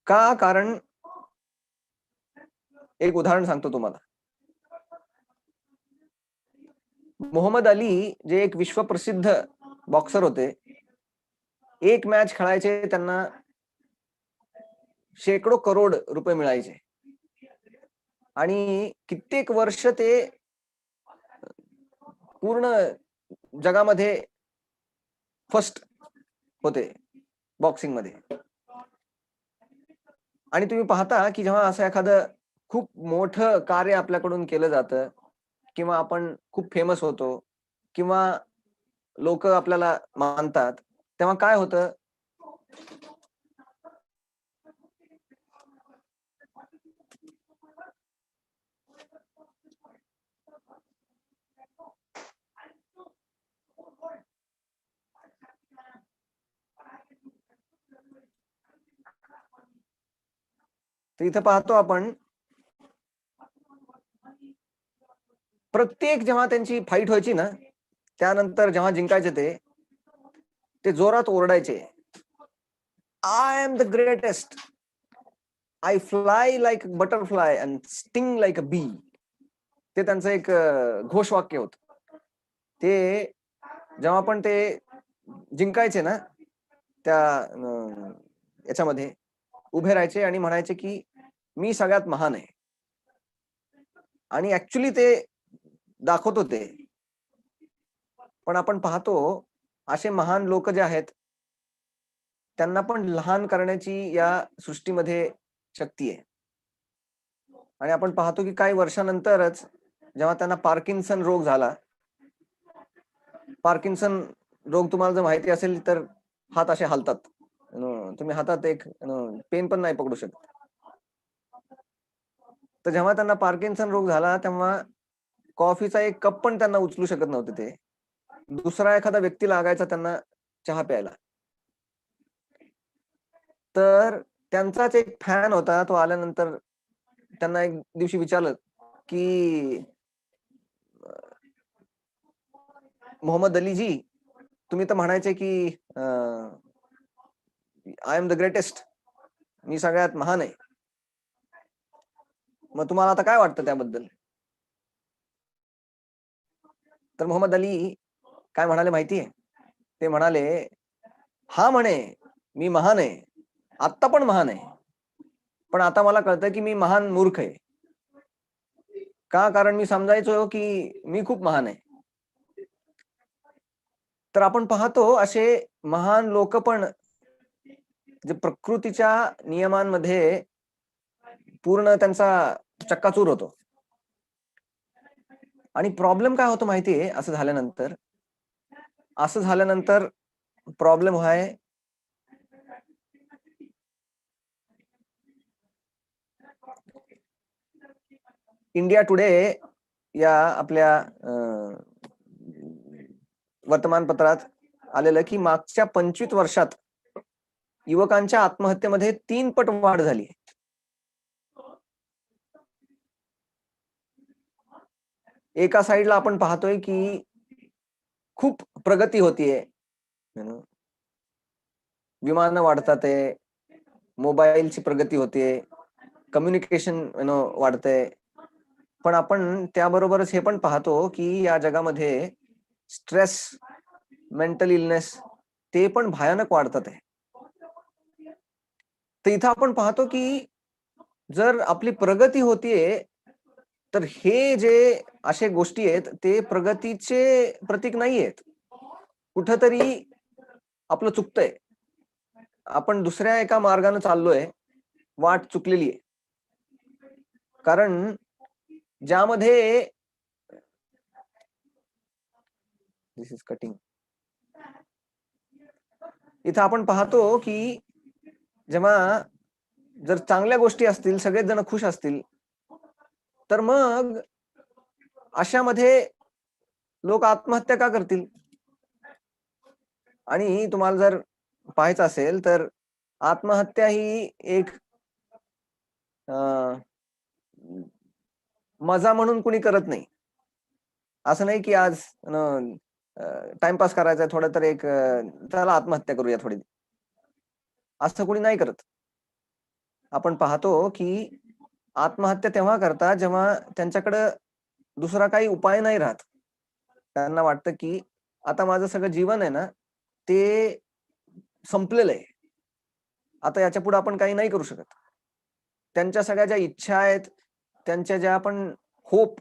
का? कारण एक उदाहरण सांगतो तुम्हाला. मोहम्मद अली जे एक विश्वप्रसिद्ध बॉक्सर होते, एक मॅच खेळायचे त्यांना शेकडो करोड रुपये मिळायचे आणि कित्येक वर्ष ते पूर्ण जगामध्ये फर्स्ट होते बॉक्सिंग मध्ये. आणि तुम्ही पाहता की जेव्हा असं एखादं खूप मोठं कार्य आपल्याकडून केलं जातं किंवा आपण खूप फेमस होतो किंवा लोक आपल्याला मानतात, तेव्हा काय होतं? तर इथं पाहतो आपण प्रत्येक जेव्हा त्यांची फाईट व्हायची ना, त्यानंतर जेव्हा जिंकायचे ते जोरात ओरडायचे, I am the greatest, I fly like butterfly and sting like a bee. ते त्यांचं एक घोषवाक्य होत. ते जेव्हा पण ते जिंकायचे ना, त्या याच्यामध्ये उभे राहायचे आणि म्हणायचे की मी सगळ्यात महान आहे. आणि ऍक्च्युली ते दाखवत होते. पण आपण पाहतो असे महान लोक जे आहेत त्यांना पण लहान करण्याची या सृष्टीमध्ये शक्ती आहे. आणि आपण पाहतो की काही वर्षानंतरच जेव्हा त्यांना पार्किन्सन रोग झाला, पार्किन्सन रोग तुम्हाला जर माहिती असेल तर हात असे हालतात, तुम्ही हातात एक पेन पण नाही पकडू शकत. तर जेव्हा त्यांना पार्किन्सन रोग झाला तेव्हा कॉफीचा एक कप पण त्यांना उचलू शकत नव्हते. ते दुसरा एखादा व्यक्ती लागायचा त्यांना चहा प्यायला. तर त्यांचाच एक फॅन होता, तो आल्यानंतर त्यांना एक दिवशी विचारलं की मोहम्मद अली जी, तुम्ही तर म्हणायचे की आय एम द ग्रेटेस्ट, मी सगळ्यात महान आहे, मग तुम्हाला आता काय वाटतं त्याबद्दल? तर मोहम्मद अली काय म्हणाले माहितीये? ते म्हणाले, हा म्हणे मी महान आहे, आत्ता पण महान आहे, पण आता मला कळतं की मी महान मूर्ख आहे. का? कारण मी समजायचो की मी खूप महान आहे. तर आपण पाहतो असे महान लोक पण जे प्रकृतीच्या नियमांमध्ये पूर्ण त्यांचा चक्काचूर होतो. आणि प्रॉब्लेम काय होतो माहितीये? असं झाल्यानंतर प्रॉब्लेम आहे इंडिया टुडे या आपल्या वर्तमानपत्रात आलेलं की मागच्या 25 वर्षात युवकांच्या आत्महत्येमध्ये 3 पट वाढ झाली. एका साईडला आपण पाहतोय की खूप प्रगती होतीये, विमानं वाढतात आहे, मोबाईलची प्रगती होते, कम्युनिकेशन वाढतंय. पण आपण त्याबरोबरच हे पण पाहतो की या जगामध्ये स्ट्रेस, मेंटल इलनेस ते पण भयानक वाढतात आहे. तर इथं आपण पाहतो की जर आपली प्रगती होतीये, तर हे जे अशा गोष्टी आहेत ते प्रगतीचे प्रतीक नाहीयेत. कुठंतरी आपलं चुकतंय. आपण दुसऱ्या एका मार्गाने चाललोय, वाट चुकलेली आहे. कारण ज्यामध्ये दिस इज कटिंग. इथं आपण पाहतो की जेव्हा जर चांगल्या गोष्टी असतील, सगळेच जण खुश असतील, तर मग अशामध्ये लोक आत्महत्या का करतील? आणि तुम्हाला जर पाहायचं असेल तर आत्महत्या ही एक मजा म्हणून कुणी करत नाही. असं नाही की आज टाइमपास करायचा थोडं तर एक चला आत्महत्या करूया थोडी. असं कुणी नाही करत. आपण पाहतो की आत्महत्या तेव्हा करतात जेव्हा त्यांच्याकडं दुसरा काही उपाय नाही राहत. त्यांना वाटतं की आता माझं सगळं जीवन आहे ना, ते संपलेलं आहे. आता याच्यापुढे आपण काही नाही करू शकत. त्यांच्या सगळ्या ज्या इच्छा आहेत, त्यांच्या ज्या पण होप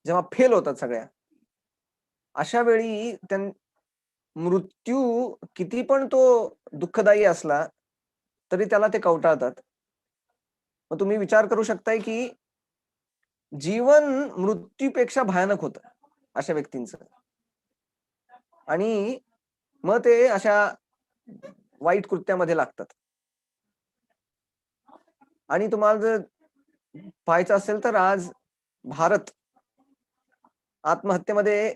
जेव्हा फेल होतात सगळ्या, अशा वेळी मृत्यू किती पण तो दुःखदायी असला, तरी त्याला ते कवटाळतात. मग तुम्ही विचार करू शकताय की जीवन मृत्यूपेक्षा भयानक होतं अशा व्यक्तींचं. आणि मग ते अशा वाईट कृत्यामध्ये लागतात. आणि तुम्हाला जर पाहायचं असेल तर आज भारत आत्महत्येमध्ये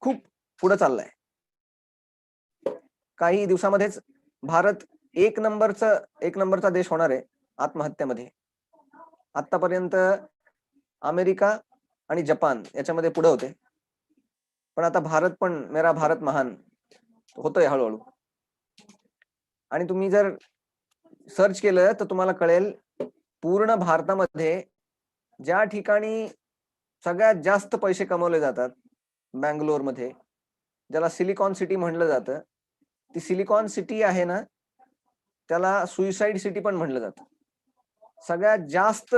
खूप पुढे चाललाय. काही दिवसामध्येच भारत एक नंबरचा देश होणार आहे आत्महत्येमध्ये. आतापर्यंत अमेरिका आणि जपान याच्यामध्ये पुढे होते. पण आता भारत पण मेरा भारत महान होतोय हळूहळू. आणि तुम्ही जर सर्च केलं तर तुम्हाला कळेल पूर्ण भारतामध्ये ज्या ठिकाणी सगळ्यात जास्त पैसे कमवले जातात, बँगलोरमध्ये, ज्याला सिलिकॉन सिटी म्हटलं जातं, ती सिलिकॉन सिटी आहे ना, त्याला सुइसाइड सिटी पण म्हटलं जातं. सगळ्यात जास्त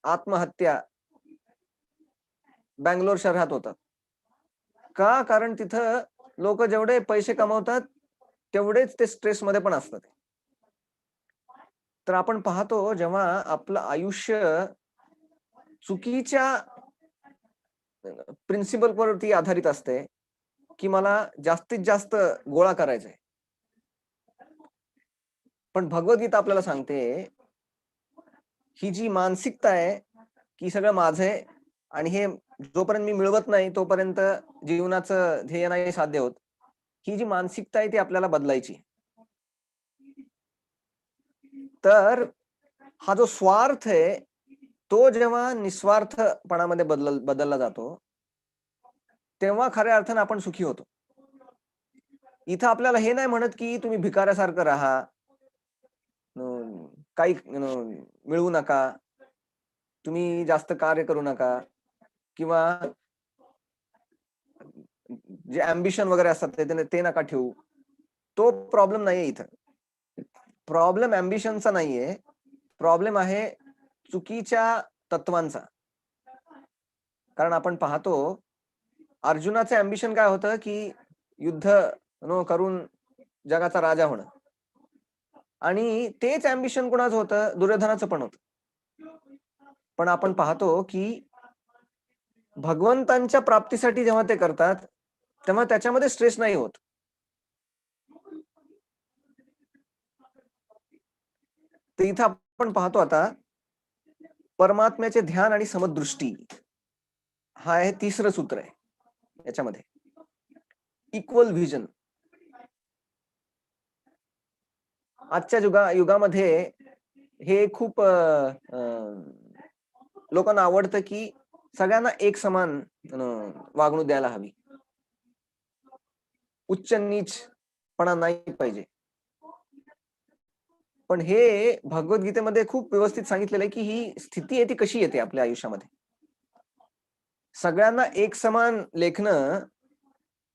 आत्महत्या बँगलोर शहरात होतात. का? कारण तिथं लोक जेवढे पैसे कमवतात तेवढेच ते स्ट्रेसमध्ये पण असतात. तर आपण पाहतो जेव्हा आपलं आयुष्य चुकीच्या प्रिन्सिपल वरती आधारित असते की मला जास्तीत जास्त गोळा करायचा आहे. पण भगवद्गीता आपल्याला सांगते ही जी मानसिकता आहे की सगळं माझं आहे आणि हे जोपर्यंत मी मिळवत नाही तोपर्यंत जीवनाचं ध्येय नाही साध्य होत. ही जी मानसिकता आहे ती आपल्याला बदलायची. तर हा जो स्वार्थ आहे तो जेव्हा निस्वार्थपणामध्ये बदलला जातो, तेव्हा खऱ्या अर्थाने आपण सुखी होतो. इथं आपल्याला हे नाही म्हणत की तुम्ही भिकाऱ्यासारखं राहा, काही मिळवू नका, तुम्ही जास्त कार्य करू नका, किंवा जे अम्बिशन वगैरे असतात ते नका ठेवू. तो प्रॉब्लेम नाहीये इथं. प्रॉब्लेम अम्बिशनचा नाहीये, प्रॉब्लेम आहे चुकीच्या तत्वांचा. कारण आपण पाहतो अर्जुनाचे अम्बिशन काय होतं की युद्ध करून जगाचा राजा होणं. आणि तेच अम्बिशन कोणाचं होतं? दुर्योधनाचं पण होतं. पण आपण पाहतो की भगवंतांच्या प्राप्तीसाठी जेव्हा ते करतात तेव्हा त्याच्यामध्ये स्ट्रेस नाही होत. तर इथं आपण पाहतो आता परमात्म्याचे ध्यान आणि समदृष्टी हा आहे तिसरं सूत्र आहे याच्यामध्ये. Equal vision. आजच्या युगामध्ये हे खूप लोकांना आवडतं की सगळ्यांना एक समान वागणूक द्यायला हवी. उच्च नीचपणा नाही पाहिजे. पण हे भगवद्गीतेमध्ये खूप व्यवस्थित सांगितलेलं आहे की ही स्थिती आहे ती कशी येते आपल्या आयुष्यामध्ये. सगळ्यांना एक समान लेखणं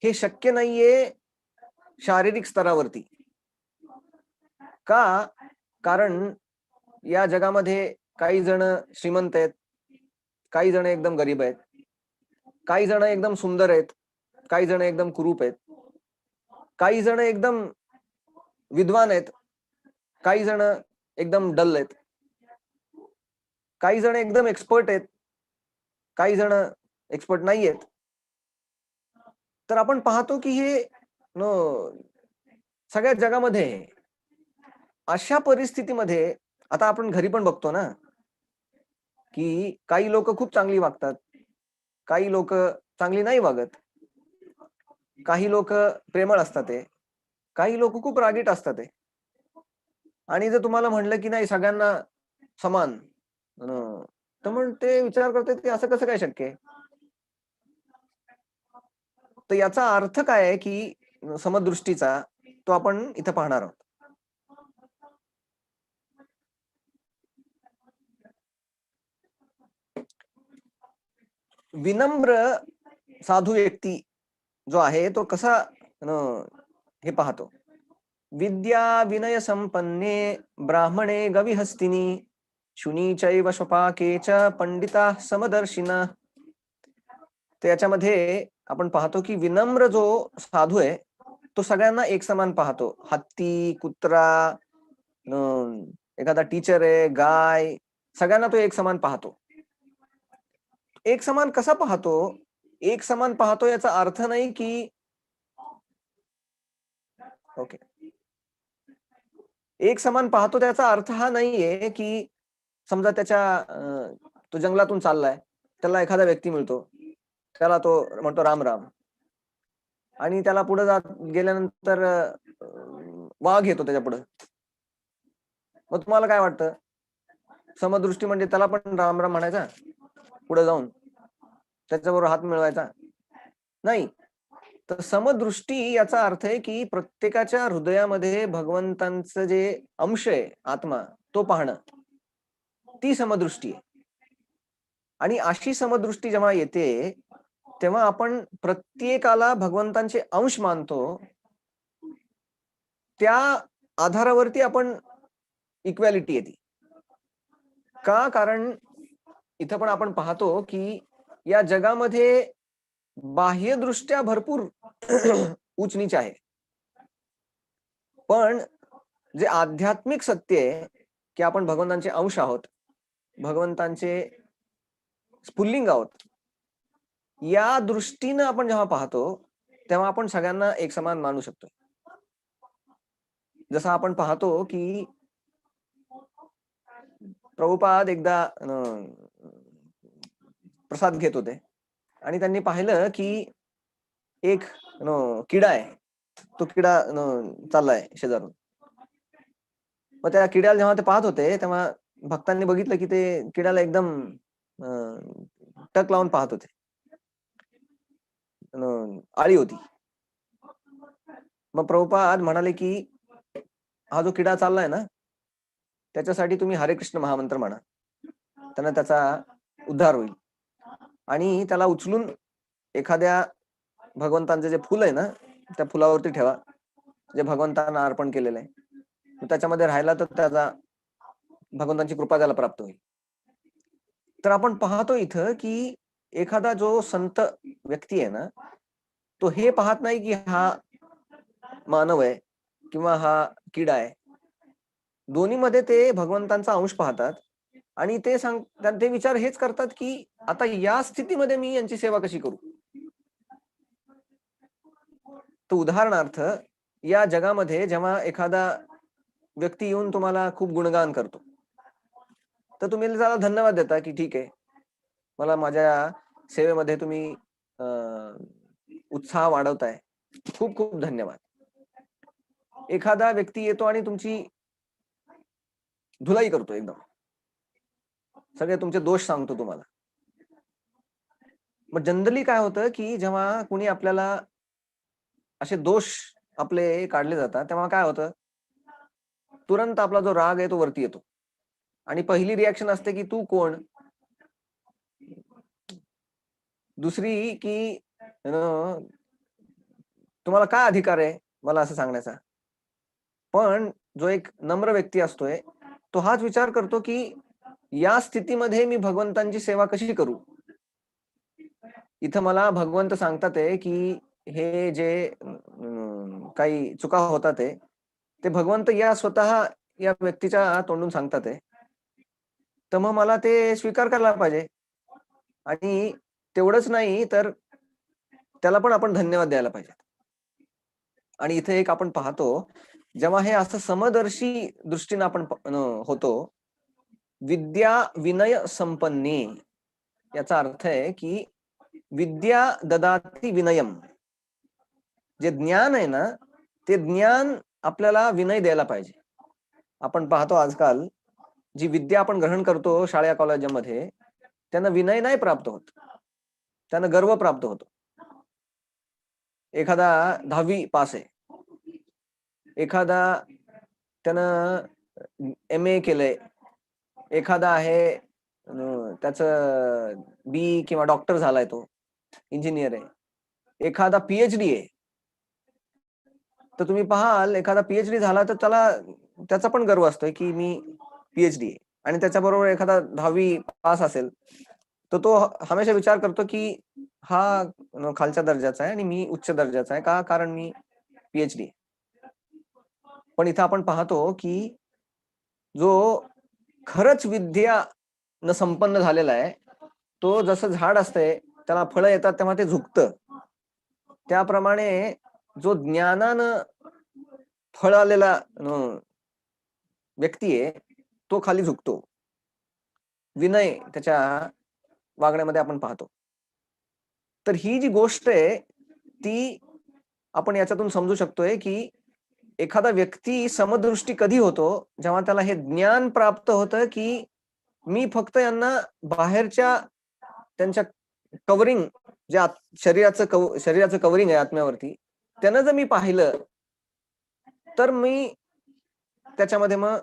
हे शक्य नाहीये शारीरिक स्तरावरती. का? कारण या जगामध्ये काही जण श्रीमंत आहेत, काही जण एकदम गरीब आहेत, काही जण एकदम सुंदर आहेत, काही जण एकदम कुरूप आहेत, काही जण एकदम विद्वान आहेत, काही जण एकदम डल आहेत, काही जण एकदम एक्सपर्ट आहेत, काही जण एक्सपर्ट नाही आहेत. तर आपण पाहतो की हे सगळ्या जगामध्ये आहे. अशा परिस्थितीमध्ये आता आपण घरी पण बघतो ना, की काही लोक खूप चांगली वागतात, काही लोक चांगली नाही वागत, काही लोक प्रेमळ असतात ते, काही लोक खूप रागीट असतात ते. आणि जर तुम्हाला म्हणलं की नाही सगळ्यांना समान, तर मग ते विचार करतात की असं कसं काय शक्य आहे. तर याचा अर्थ काय आहे की समदृष्टीचा, तो आपण इथं पाहणार आहोत. विनम्र साधू व्यक्ती जो आहे तो कसा हे पाहतो. विद्या विनय संपन्ने ब्राह्मणे गविहस्तिनी शुनी चैव स्वपाके च पंडिता समदर्शिना. तर याच्यामध्ये आपण पाहतो की विनम्र जो साधू आहे तो सगळ्यांना एक समान पाहतो. हत्ती, कुत्रा, एखादा टीचर आहे, गाय, सगळ्यांना तो एक समान पाहतो. एक समान कसा पाहतो? एक समान पाहतो याचा अर्थ नाही की ओके, एक समान पाहतो त्याचा अर्थ हा नाहीये की समजा तो जंगलातून चाललाय, त्याला एखादा व्यक्ती मिळतो, त्याला तो म्हणतो राम राम, आणि त्याला पुढे जात गेल्यानंतर वाघ येतो त्याच्या पुढे. मग तुम्हाला काय वाटतं? समदृष्टी म्हणजे त्याला पण राम राम म्हणायचा, पुढे जाऊन त्याच्याबरोबर हात मिळवायचा? नाही. तर समदृष्टी याचा अर्थ आहे की प्रत्येकाच्या हृदयामध्ये भगवंतांचं जे अंश आहे, आत्मा, तो पाहणं, ती समदृष्टी आहे. आणि अशी समदृष्टी जेव्हा येते तेव्हा आपण प्रत्येकाला भगवंतांचे अंश मानतो. त्या आधारावरती आपण इक्वॅलिटी येते. का? कारण इथं पण आपण पाहतो की या जगामध्ये बाह्यदृष्ट्या भरपूर उच्च नीच आहे, पण जे आध्यात्मिक सत्य आहे की आपण भगवंतांचे अंश आहोत, भगवंतांचे स्फुल्लिंग आहोत, या दृष्टीनं आपण जेव्हा पाहतो तेव्हा आपण सगळ्यांना एक समान मानू शकतो. जसं आपण पाहतो की प्रभुपाद एकदा प्रसाद घेत होते आणि त्यांनी पाहिलं की एक किडा आहे, तो किडा चाललाय शेजारून. मग त्या किड्याला जेव्हा ते पाहत होते तेव्हा भक्तांनी बघितलं की ते किड्याला एकदम टक लावून पाहत होते, आळी होती. मग प्रभुपाद म्हणाले की हा जो किडा चाललाय ना, त्याच्यासाठी तुम्ही हरे कृष्ण महामंत्र म्हणा, त्यांना त्याचा उद्धार होईल. आणि त्याला उचलून एखाद्या भगवंतांचे जे फुल आहे ना, त्या फुलावरती ठेवा, जे भगवंतांना अर्पण केलेलं आहे. त्याच्यामध्ये राहिला तर त्याचा भगवंतांची कृपा त्याला प्राप्त होईल. तर आपण पाहतो इथं की एखादा जो संत व्यक्ती आहे ना, तो हे पाहत नाही की हा मानव आहे किंवा हा किडा आहे. दोन्हीमध्ये ते भगवंतांचा अंश पाहतात आणि ते विचार हेच करतात की आता या स्थितीमध्ये मी यांची सेवा कशी करू. तर उदाहरणार्थ या जगामध्ये जेव्हा एखादा व्यक्ती येऊन तुम्हाला खूप गुणगान करतो, तर तुम्ही त्याला धन्यवाद देता की ठीक आहे, मला माझ्या सेवेमध्ये तुम्ही उत्साह वाढवताय, खूप खूप धन्यवाद. एखादा व्यक्ती येतो आणि तुमची धुलाई करतो, एकदम सगळे तुमचे दोष सांगतो तुम्हाला. मग जनरली काय होतं की जेव्हा कुणी आपल्याला असे दोष आपले काढले जातात तेव्हा काय होतं, तुरंत आपला जो राग आहे तो वरती येतो आणि पहिली रिॲक्शन असते की तू कोण. दुसरी की तुम्हाला काय अधिकार आहे मला असं सांगण्याचा. पण जो एक नम्र व्यक्ती असतोय, तो हाच विचार करतो, की या स्थितीमध्ये मी भगवंतांची सेवा कशी करू? इथं मला भगवंत सांगतात आहे, की हे जे काही चुका होतात आहे, ते भगवंत या स्वतः या व्यक्तीच्या तोंडून सांगतात आहे. तर मग मला ते स्वीकार करायला पाहिजे आणि तेवढंच नाही तर त्याला पण आपण धन्यवाद द्यायला पाहिजे. आणि इथे एक आपण पाहतो, जेव्हा हे असं समदर्शी दृष्टीने आपण होतो, विद्या विनय संपन्ने याचा अर्थ आहे, की विद्या ददाती विनयम. जे ज्ञान आहे ना, ते ज्ञान आपल्याला विनय द्यायला पाहिजे. आपण पाहतो आजकाल जी विद्या आपण ग्रहण करतो शाळा कॉलेजमध्ये, त्यांना विनय नाही प्राप्त होत. त्यांना गर्व प्राप्त होतो. एखादा 10वी पास आहे. एखादा त्यानं MA केलंय. एखादा आहे त्याचं बी किंवा डॉक्टर झालाय तो, इंजिनियर आहे. एखादा PhD आहे. तर तुम्ही पाहाल एखादा PhD झाला तर त्याचा पण गर्व असतोय, की मी PhD आहे. आणि त्याच्याबरोबर एखादा 10वी पास असेल, तर तो हमेशा विचार करतो, की हा खालच्या दर्जाचा आहे आणि मी उच्च दर्जाचा आहे. का? कारण मी PhD आहे. पण इथं आपण पाहतो, की जो खरंच विद्या न संपन्न झालेला आहे, तो जसं झाड असतंय, त्याला फळं येतात तेव्हा ते झुकतं. त्याप्रमाणे जो ज्ञानानं फळ आलेला व्यक्ती आहे, तो खाली झुकतो. विनय त्याच्या वागण्यामध्ये आपण पाहतो. तर ही जी गोष्ट आहे, ती आपण याच्यातून समजू शकतोय, की एखादा व्यक्ती समदृष्टी कधी होतो, जेव्हा त्याला हे ज्ञान प्राप्त होतं, की मी फक्त यांना बाहेरच्या त्यांच्या कव्हरिंग जे शरीराचं कव्हरिंग आहे आत्म्यावरती, त्यानं जर मी पाहिलं, तर मी त्याच्यामध्ये मग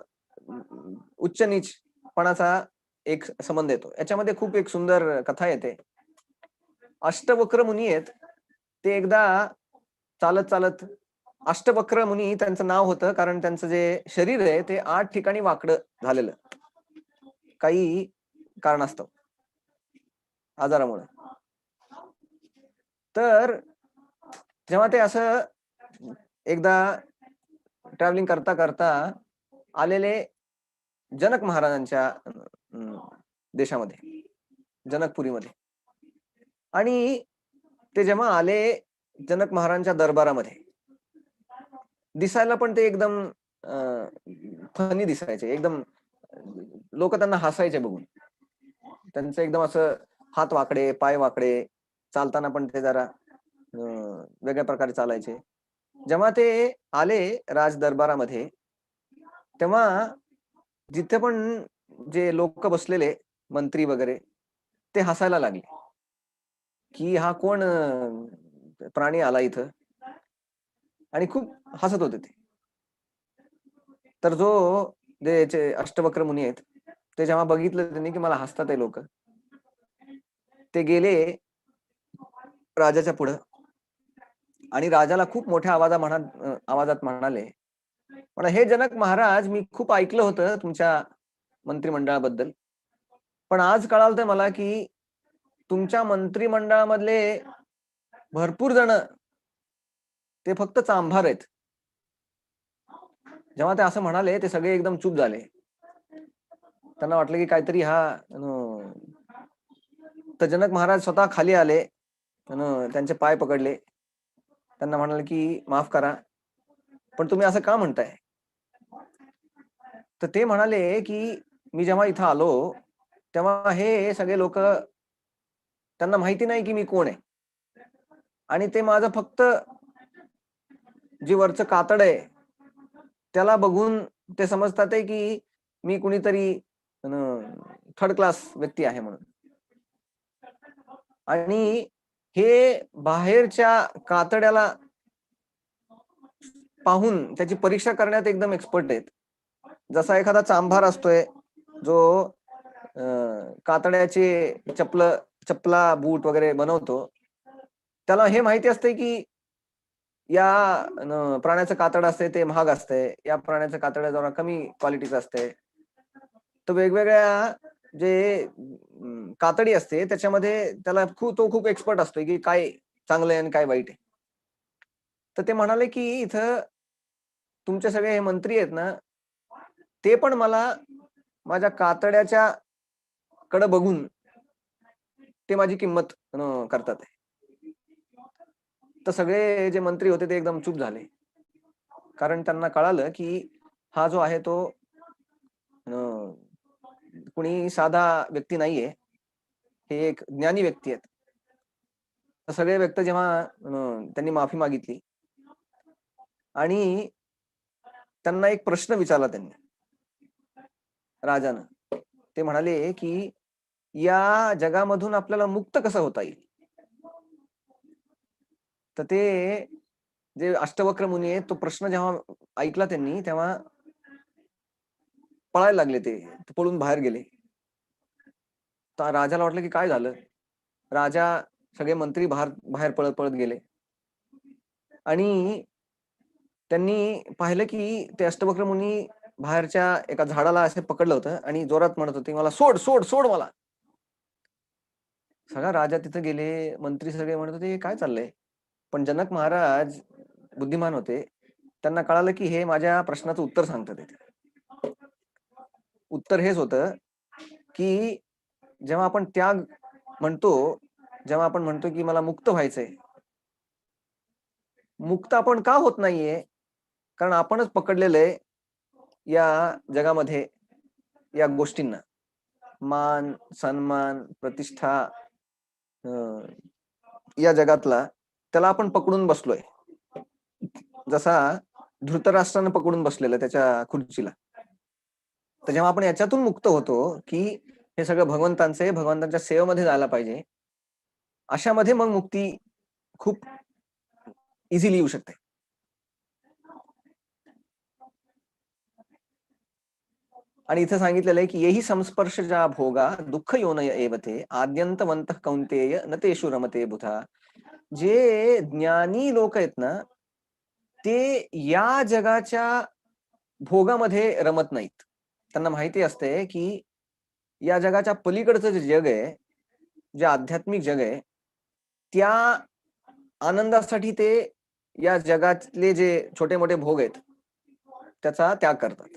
उच्च-नीचपणाचा एक संबंध येतो. याच्यामध्ये खूप एक सुंदर कथा येते. अष्टवक्र मुनी आहेत. ते एकदा चालत अष्टवक्र मुनी त्यांचं नाव होतं, कारण त्यांचं जे शरीर आहे ते 8 ठिकाणी वाकडं झालेलं. काही कारणास्तव, आजारामुळे. तर जेव्हा ते असं एकदा ट्रॅव्हलिंग करता आलेले जनक महाराजांच्या देशामध्ये, जनकपुरीमध्ये. आणि ते जेव्हा आले जनक महाराजांच्या दरबारामध्ये, दिसायला पण ते एकदम फनी दिसायचे. एकदम लोक त्यांना हसायचे बघून. त्यांचं एकदम असं हात वाकडे, पाय वाकडे, चालताना पण ते जरा वेगळ्या प्रकारे चालायचे. जेव्हा ते आले राज दरबारामध्ये, तेव्हा जिथे पण जे लोक बसलेले मंत्री वगैरे, ते हसायला लागले, की हा कोण प्राणी आला इथं, आणि खूप हसत होते ते. तर जे अष्टवक्र मुनी आहेत, ते जेव्हा बघितलं त्यांनी, की मला हसतात आहे लोक, ते गेले राजाच्या पुढं आणि राजाला खूप मोठ्या आवाजात म्हणाले, हे जनक महाराज, मी खूप ऐकलं होतं तुमच्या मंत्रिमंडळाबद्दल, पण आज कळालं मला, की तुमच्या मंत्रिमंडळामधले भरपूर जण ते फक्त चांभार आहेत. जेव्हा ते असं म्हणाले, ते सगळे एकदम चूप झाले. त्यांना वाटलं, की काहीतरी तर जनक महाराज स्वतः खाली आले, त्यांचे पाय पकडले. त्यांना म्हणाले, की माफ करा, पण तुम्ही असं का म्हणताय? तर ते म्हणाले, की मी जेव्हा इथं आलो, तेव्हा हे सगळे लोक, त्यांना माहिती नाही की मी कोण आहे. आणि ते माझं फक्त जे वरचं कातड आहे, त्याला बघून ते समजतात आहे, की मी कुणीतरी थर्ड क्लास व्यक्ती आहे म्हणून. आणि हे बाहेरच्या कातड्याला पाहून त्याची परीक्षा करण्यात एकदम एक्सपर्ट आहेत. जसा एखादा चांभार असतोय, जो कातड्याचे चपला बूट वगैरे बनवतो, त्याला हे माहिती असते, की या प्राण्याचं कातड असते ते महाग असते, या प्राण्याचं कातड जरा कमी क्वालिटीचं असते. तर वेगवेगळ्या जे कातडी असते त्याच्यामध्ये त्याला तो खूप एक्सपर्ट असतो की काय चांगलं आहे आणि काय वाईट आहे. तर ते म्हणाले की इथं तुमचे सगळे हे मंत्री आहेत ना, ते पण मला माझ्या कातड्याच्या कडे बघून ते माझी किंमत करतात आहे. तर सगळे जे मंत्री होते ते एकदम चूप झाले. कारण त्यांना कळालं की हा जो आहे तो कुणी साधा व्यक्ती नाहीये, हे एक ज्ञानी व्यक्ती आहेत. तर सगळे व्यक्ती जेव्हा त्यांनी माफी मागितली आणि त्यांना एक प्रश्न विचारला त्यांनी राजानं. ते म्हणाले की या जगामधून आपल्याला मुक्त कसं होता येईल? तर ते जे अष्टवक्र मुनी आहेत तो प्रश्न जेव्हा ऐकला त्यांनी तेव्हा पळायला लागले ते पळून बाहेर गेले. तर राजाला वाटलं की काय झालं? राजा सगळे मंत्री बाहेर बाहेर पळत पळत गेले आणि त्यांनी पाहिलं की ते अष्टवक्र मुनी बाहेरच्या एका झाडाला असे पकडलं होतं आणि जोरात म्हणत होते, मला सोड सोड सोड मला. सगळा राजा तिथे गेले, मंत्री सगळे म्हणत होते काय चाललंय? पण जनक महाराज बुद्धिमान होते. त्यांना कळालं की हे माझ्या प्रश्नाचं उत्तर सांगतात ते. उत्तर हेच होतं की जेव्हा आपण त्याग म्हणतो, जेव्हा आपण म्हणतो की मला मुक्त व्हायचंय, मुक्त आपण का होत नाहीये? कारण आपणच पकडलेलं आहे या जगामध्ये या गोष्टींना. मान, सन्मान, प्रतिष्ठा या जगातला त्याला आपण पकडून बसलोय. जसा धृतराष्ट्रानं पकडून बसलेला त्याच्या खुर्चीला. तर जेव्हा आपण याच्यातून मुक्त होतो की हे सगळं भगवंतांचं आहे, भगवंतांच्या सेवेमध्ये जायला पाहिजे, अशामध्ये मग मुक्ती खूप इझिली येऊ शकते. आणि इथे सांगितलेलं आहे की येही संस्पर्शजा भोगा दुःख योनय एवते आद्यंतवंत कौंतेय न तेषु रमते बुधा. जे ज्ञानी लोक आहेत ना, ते या जगाच्या भोगामध्ये रमत नाहीत. त्यांना माहिती असते की या जगाच्या पलीकडचं जे जग आहे, जे आध्यात्मिक जग आहे, त्या आनंदासाठी ते या जगातले जे छोटे मोठे भोग आहेत त्याचा त्याग करतात.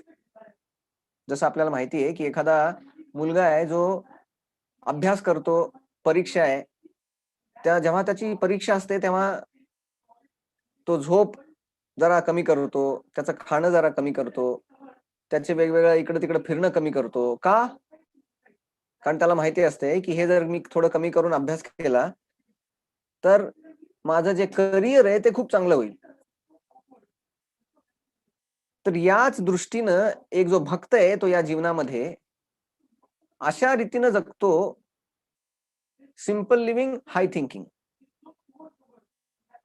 जसं आपल्याला माहिती आहे की एखादा मुलगा आहे जो अभ्यास करतो, परीक्षा आहे, जेव्हा त्याची परीक्षा असते तेव्हा तो झोप जरा कमी करतो, त्याचं खाणं जरा कमी करतो, त्याचे वेगवेगळं इकडं तिकडं फिरणं कमी करतो. का? कारण त्याला माहिती असते की हे जर मी थोडं कमी करून अभ्यास केला तर माझं जे करिअर आहे ते खूप चांगलं होईल. तर याच दृष्टीनं एक जो भक्त आहे तो या जीवनामध्ये अशा रीतीनं जगतो, सिंपल लिव्हिंग, हाय थिंकिंग.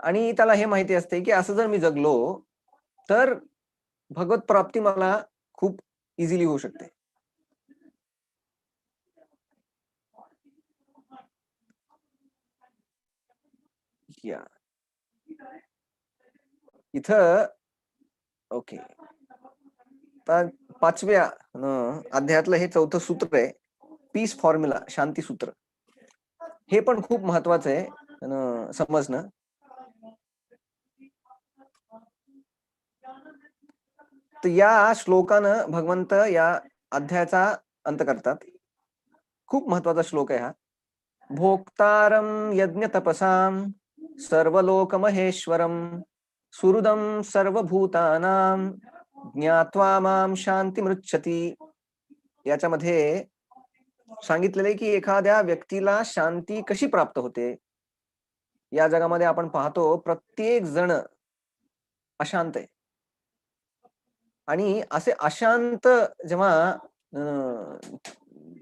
आणि त्याला हे माहिती असते की असं जर मी जगलो तर भगवत प्राप्ती मला खूप इझिली होऊ शकते. या इथं ओके, तर 5व्या अध्यायातलं हे 4थं सूत्र आहे, पीस फॉर्म्युला, शांती सूत्र. हे पण खूप महत्वाचं आहे समजणं. तर या श्लोकानं भगवंत या अध्यायाचा अंत करतात. खूप महत्वाचा श्लोक आहे हा. भोक्तारं यज्ञ तपसां सर्वलोक महेश्वरम सुहृदं सर्वभूतानां ज्ञात्वा मां शांती मृच्छति. याच्यामध्ये सांगितलेले की एखाद्या व्यक्तीला शांती कशी प्राप्त होते. या जगामध्ये आपण पाहतो प्रत्येक जण अशांत आहे आणि असे अशांत जेव्हा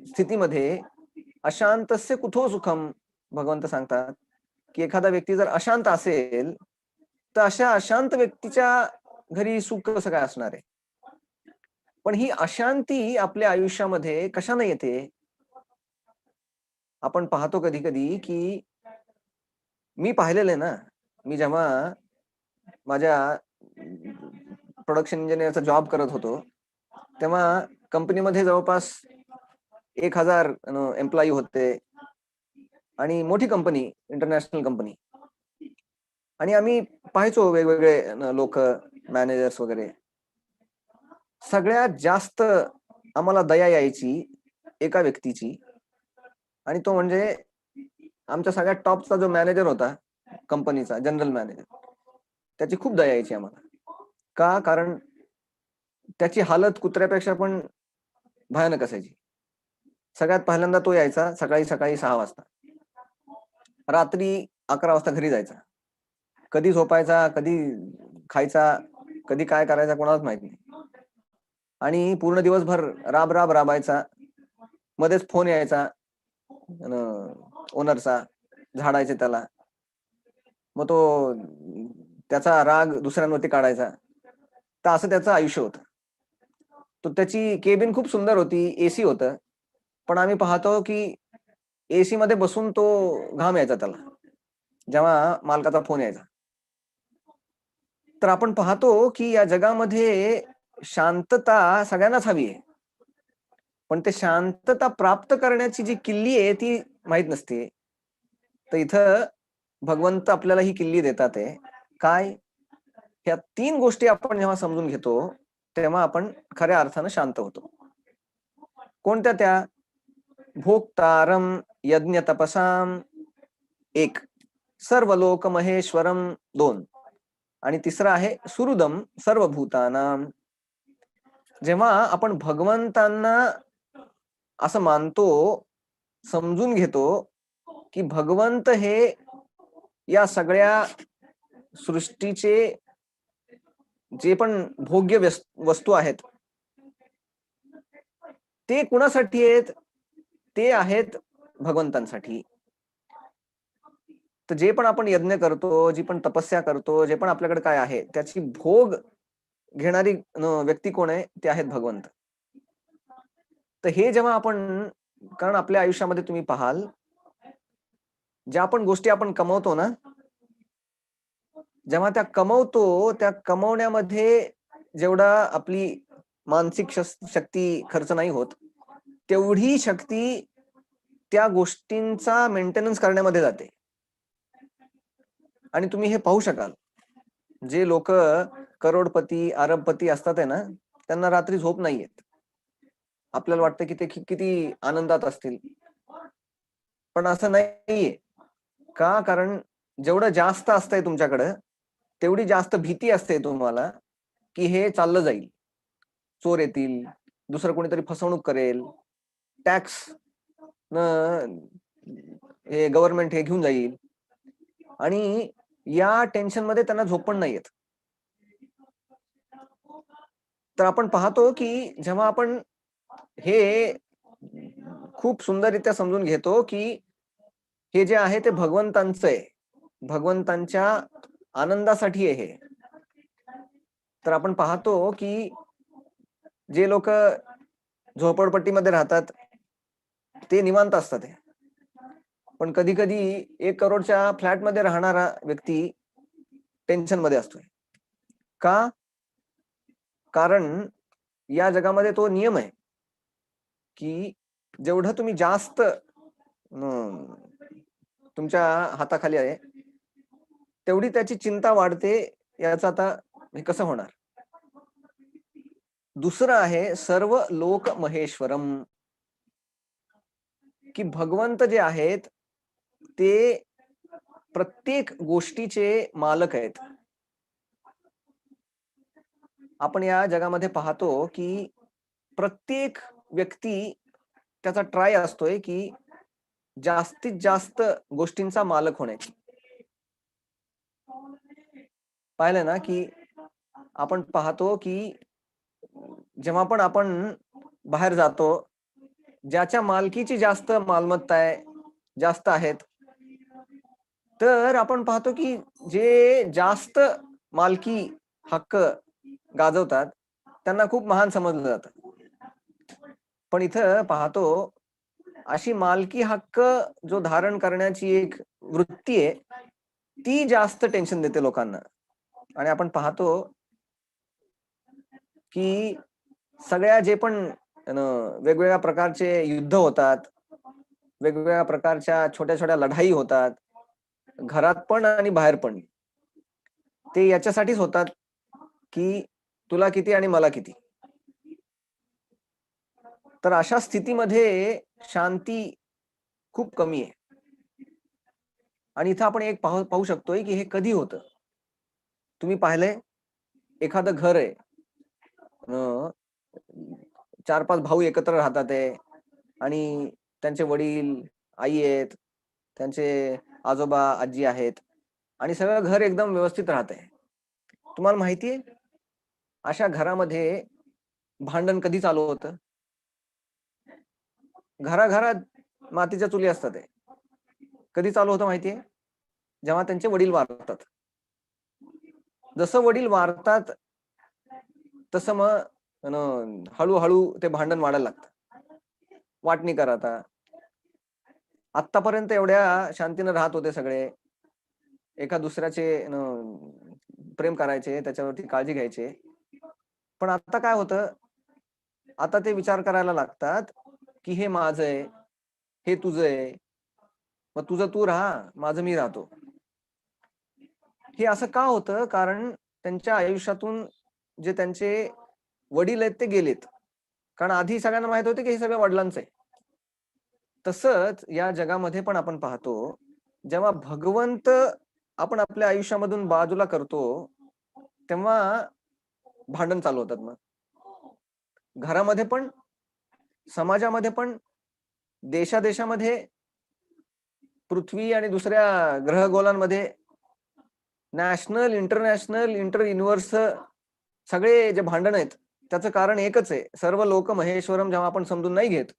स्थितीमध्ये अशांतस्य कुतो सुखम भगवंत सांगतात की एखादा व्यक्ती जर अशांत असेल तर अशा अशांत व्यक्तीच्या घरी सुख कसं काय असणार आहे. पण ही अशांती आपल्या आयुष्यामध्ये कशाने येते? आपण पाहतो कधी कधी की मी पाहिलेलं आहे ना, मी जेव्हा माझ्या प्रोडक्शन इंजिनिअरचा जॉब करत होतो, तेव्हा कंपनीमध्ये जवळपास 1000 एम्प्लॉई होते आणि मोठी कंपनी, इंटरनॅशनल कंपनी. आणि आम्ही पाहायचो वेगवेगळे लोक, मॅनेजर्स वगैरे. सगळ्यात जास्त आम्हाला दया यायची एका व्यक्तीची, आणि तो म्हणजे आमच्या सगळ्यात टॉपचा जो मॅनेजर होता कंपनीचा, जनरल मॅनेजर. त्याची खूप दया यायची आम्हाला. का? कारण त्याची हालत कुत्र्यापेक्षा पण भयानक असायची. सगळ्यात पहिल्यांदा तो यायचा सकाळी सकाळी 6 वाजता, रात्री 11 वाजता घरी जायचा. कधी झोपायचा, कधी खायचा, कधी काय करायचा कोणालाच माहित नाही. आणि पूर्ण दिवसभर राबायचा. मध्येच फोन यायचा ओनरचा, झाडायचे त्याला. मग तो त्याचा राग दुसऱ्यांवरती काढायचा. तर असं त्याचं आयुष्य होतं. तो त्याची केबिन खूप सुंदर होती, एसी होतं. पण आम्ही पाहतो की एसी मध्ये बसून तो घाम यायचा त्याला, जेव्हा मालकाचा फोन यायचा. तर आपण पाहतो की या जगामध्ये शांतता सगळ्यांनाच हवी आहे, पण ते शांतता प्राप्त करण्याची जी किल्ली आहे ती माहित नसते. तर इथं भगवंत आपल्याला ही किल्ली देतात आहे. काय? ह्या 3 गोष्टी आपण जेव्हा समजून घेतो, तेव्हा आपण खऱ्या अर्थानं शांत होतो. कोणत्या त्या? भोक्तारम यज्ञ तपसाम 1, सर्वलोक महेश्वरम 2, आणि तिसरा आहे सुहृदम सर्वभूतानाम. जेव्हा आपण भगवंतांना असं मानतो, समजून घेतो की भगवंत हे या सगळ्या सृष्टीचे जे पण भोग्य वस्तू आहेत, ते कुणासाठी आहेत? ते आहेत भगवंतांसाठी. तर जे पण आपण यज्ञ करतो, जी पण तपस्या करतो, जे पण आपल्याकडे काय आहे, त्याची भोग घेणारी व्यक्ती कोण आहे? ते आहेत भगवंत. तर हे जेव्हा आपण, कारण आपल्या आयुष्यामध्ये तुम्ही पाहाल, ज्या पण गोष्टी आपण कमवतो ना, जेव्हा त्या कमवतो, त्या कमवण्यामध्ये जेवढा आपली मानसिक शक्ती खर्च नाही होत, तेवढी शक्ती त्या गोष्टींचा मेंटेनन्स करण्यामध्ये जाते. आणि तुम्ही हे पाहू शकाल, जे लोक करोडपती, अरबपती असतात आहे ना, त्यांना रात्री झोप नाही येत. आपल्याला वाटतं की ते किती आनंदात असतील, पण असं नाहीये. का? कारण जेवढं जास्त असतंय तुमच्याकडं, तेवढी जास्त भीती असते तुम्हाला की हे चाललं जाईल, चोर येतील, दुसरं कोणीतरी फसवणूक करेल, टॅक्स हे गव्हर्नमेंट हे घेऊन जाईल. आणि या टेन्शन मध्ये त्यांना झोप पण नाही येत. तर आपण पाहतो की जेव्हा आपण हे खूप सुंदररित्या समजून घेतो की हे जे आहे ते भगवंतांचं आहे, भगवंतांच्या आनंदासाठी आहे हे. तर आपण पाहतो की जे लोक झोपडपट्टीमध्ये राहतात ते निवांत असतात, पण कधी कधी 1 करोडच्या फ्लॅटमध्ये राहणारा व्यक्ती टेन्शन मध्ये असतोय. का? कारण या जगामध्ये तो नियम आहे की जेवढं तुम्ही जास्त तुमच्या हाताखाली आहे, तेवढी त्याची चिंता वाढते. याचं आता हे कसं होणार? दुसरं आहे सर्व लोक महेश्वरम, की भगवंत जे आहेत ते प्रत्येक गोष्टीचे मालक आहेत. आपण या जगामध्ये पाहतो की प्रत्येक व्यक्ती त्याचा ट्राय असतोय की जास्तीत जास्त गोष्टींचा मालक होण्याची. पाहिलं ना की आपण पाहतो की जेव्हा पण आपण बाहेर जातो, ज्याच्या मालकीची जास्त मालमत्ता आहे, जास्त आहेत, तर आपण पाहतो की जे जास्त मालकी हक्क गाजवतात त्यांना खूप महान समजलं जातं. पण इथं पाहतो, अशी मालकी हक्क जो धारण करण्याची एक वृत्ती आहे, ती जास्त टेन्शन देते लोकांना. आणि आपण पाहतो की सगळ्या जे पण वेगवेगळ्या प्रकारचे युद्ध होतात, वेगवेगळ्या प्रकारच्या छोट्या छोट्या लढाई होतात, घरात पण आणि बाहेर पण, ते याच्यासाठीच होतात की तुला किती आणि मला किती. तर अशा स्थितीमध्ये शांती खूप कमी आहे. आणि इथं आपण एक पाहू शकतोय की हे कधी होतं. तुम्ही पाहिलंय, एखादं घर आहे, 4-5 भाऊ एकत्र राहतात आहे आणि त्यांचे वडील, आई आहेत, त्यांचे आजोबा, आजी आहेत आणि सगळं घर एकदम व्यवस्थित राहतंय. तुम्हाला माहितीये, अशा घरामध्ये भांडण कधी चालू होतं? घराघरात मातीच्या चुली असतात आहे. कधी चालू होतं माहितीये? जेव्हा त्यांचे वडील वारतात. जसं वडील वारतात, तसं मग हळू-हळू ते भांडण वाढायला लागतं. वाटणी करा आता. आत्तापर्यंत एवढ्या शांतीनं राहत होते सगळे. एका दुसऱ्याचे प्रेम करायचे, त्याच्यावरती काळजी घ्यायचे. पण आता काय होतं? आता ते विचार करायला लागतात, की हे माझं आहे, हे तुझं आहे. मग तुझं तू राहा, माझं मी राहतो. हे असं का होतं? कारण त्यांच्या आयुष्यातून जे त्यांचे वडील आहेत ते गेलेत. कारण आधी सगळ्यांना माहित होतं, की हे सगळं वडिलांचं आहे. तसंच या जगामध्ये पण आपण पाहतो, जेव्हा भगवंत आपण आपल्या आयुष्यामधून बाजूला करतो, तेव्हा भांडण चालू होतात मग. घरामध्ये पण, समाजामध्ये पण, देशादेशामध्ये, पृथ्वी आणि दुसऱ्या ग्रहगोलांमध्ये, नॅशनल, इंटरनॅशनल, इंटर युनिव्हर्स सगळे जे भांडण आहेत, त्याचं कारण एकच आहे. सर्व लोक महेश्वरम जेव्हा आपण समजून नाही घेत,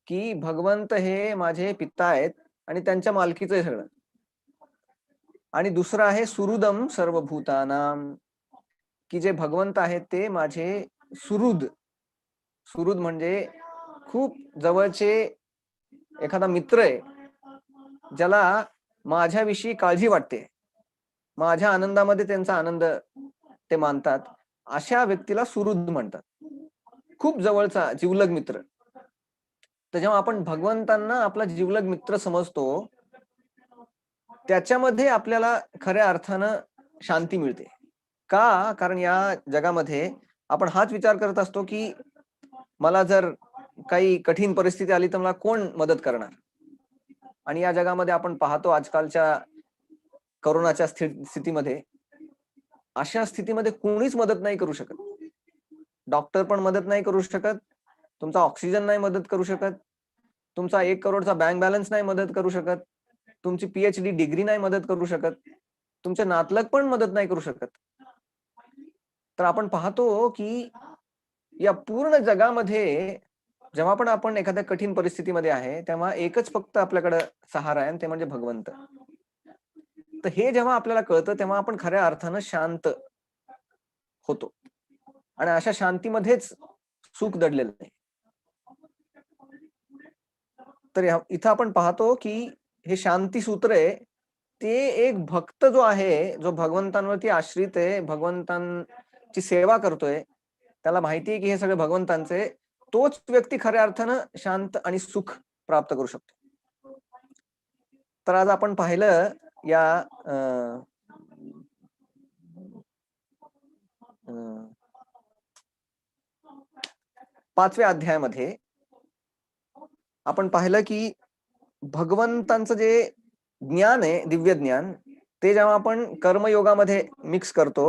की भगवंत हे माझे पिता आहेत आणि त्यांच्या मालकीचं आहे सगळं. आणि दुसरं आहे सुहृदम सर्वभूतानाम, की जे भगवंत आहेत ते माझे सुहृद. सुहृद म्हणजे खूप जवळचे एखादा मित्र आहे, ज्याला माझ्याविषयी काळजी वाटते. माझ्या आनंदामध्ये त्यांचा आनंद ते मानतात. अशा व्यक्तीला सुहृद म्हणतात. खूप जवळचा जिवलग मित्र. तर जेव्हा आपण भगवंतांना आपला जिवलग मित्र समजतो, त्याच्यामध्ये आपल्याला खऱ्या अर्थानं शांती मिळते. का? कारण या जगामध्ये आपण हाच विचार करत असतो, की मला जर काही कठीण परिस्थिती आली तर मला कोण मदत करणार? आणि या जगामध्ये आपण पाहतो आजकालच्या कोरोनाच्या स्थितीमध्ये, अशा स्थितीमध्ये कोणीच मदत नाही करू शकत. डॉक्टर पण मदत नाही करू शकत. तुमचा ऑक्सिजन नाही मदत करू शकत. तुमचा 1 करोडचा बँक बॅलन्स नाही मदत करू शकत. तुमची पीएचडी डिग्री नाही मदत करू शकत. तुमचे नातलग पण मदत नाही करू शकत. तर आपण पाहतो, की या पूर्ण जगामध्ये जेव्हा पण आपण एखाद्या कठीण परिस्थितीमध्ये आहे, तेव्हा एकच फक्त आपल्याकडे सहारा आहे आणि ते म्हणजे भगवंत. तर हे जेव्हा आपल्याला कळतं, तेव्हा आपण खऱ्या अर्थानं शांत होतो. आणि अशा शांतीमध्येच सुख दडलेलं आहे. तर इथं आपण पाहतो, की हे शांती सूत्र आहे, ते एक भक्त जो आहे, जो भगवंतांवरती आश्रित आहे, भगवंतांची सेवा करतोय, त्याला माहिती आहे, की हे सगळे भगवंतांचे आहे, तोच व्यक्ती खऱ्या अर्थानं शांत आणि सुख प्राप्त करू शकतो. तर आज आपण पाहिलं या अ, अ, 5व्या अध्यायामध्ये आपण पाहिलं, की भगवंतांचं जे ज्ञान आहे, दिव्य ज्ञान, ते जेव्हा आपण कर्मयोगामध्ये मिक्स करतो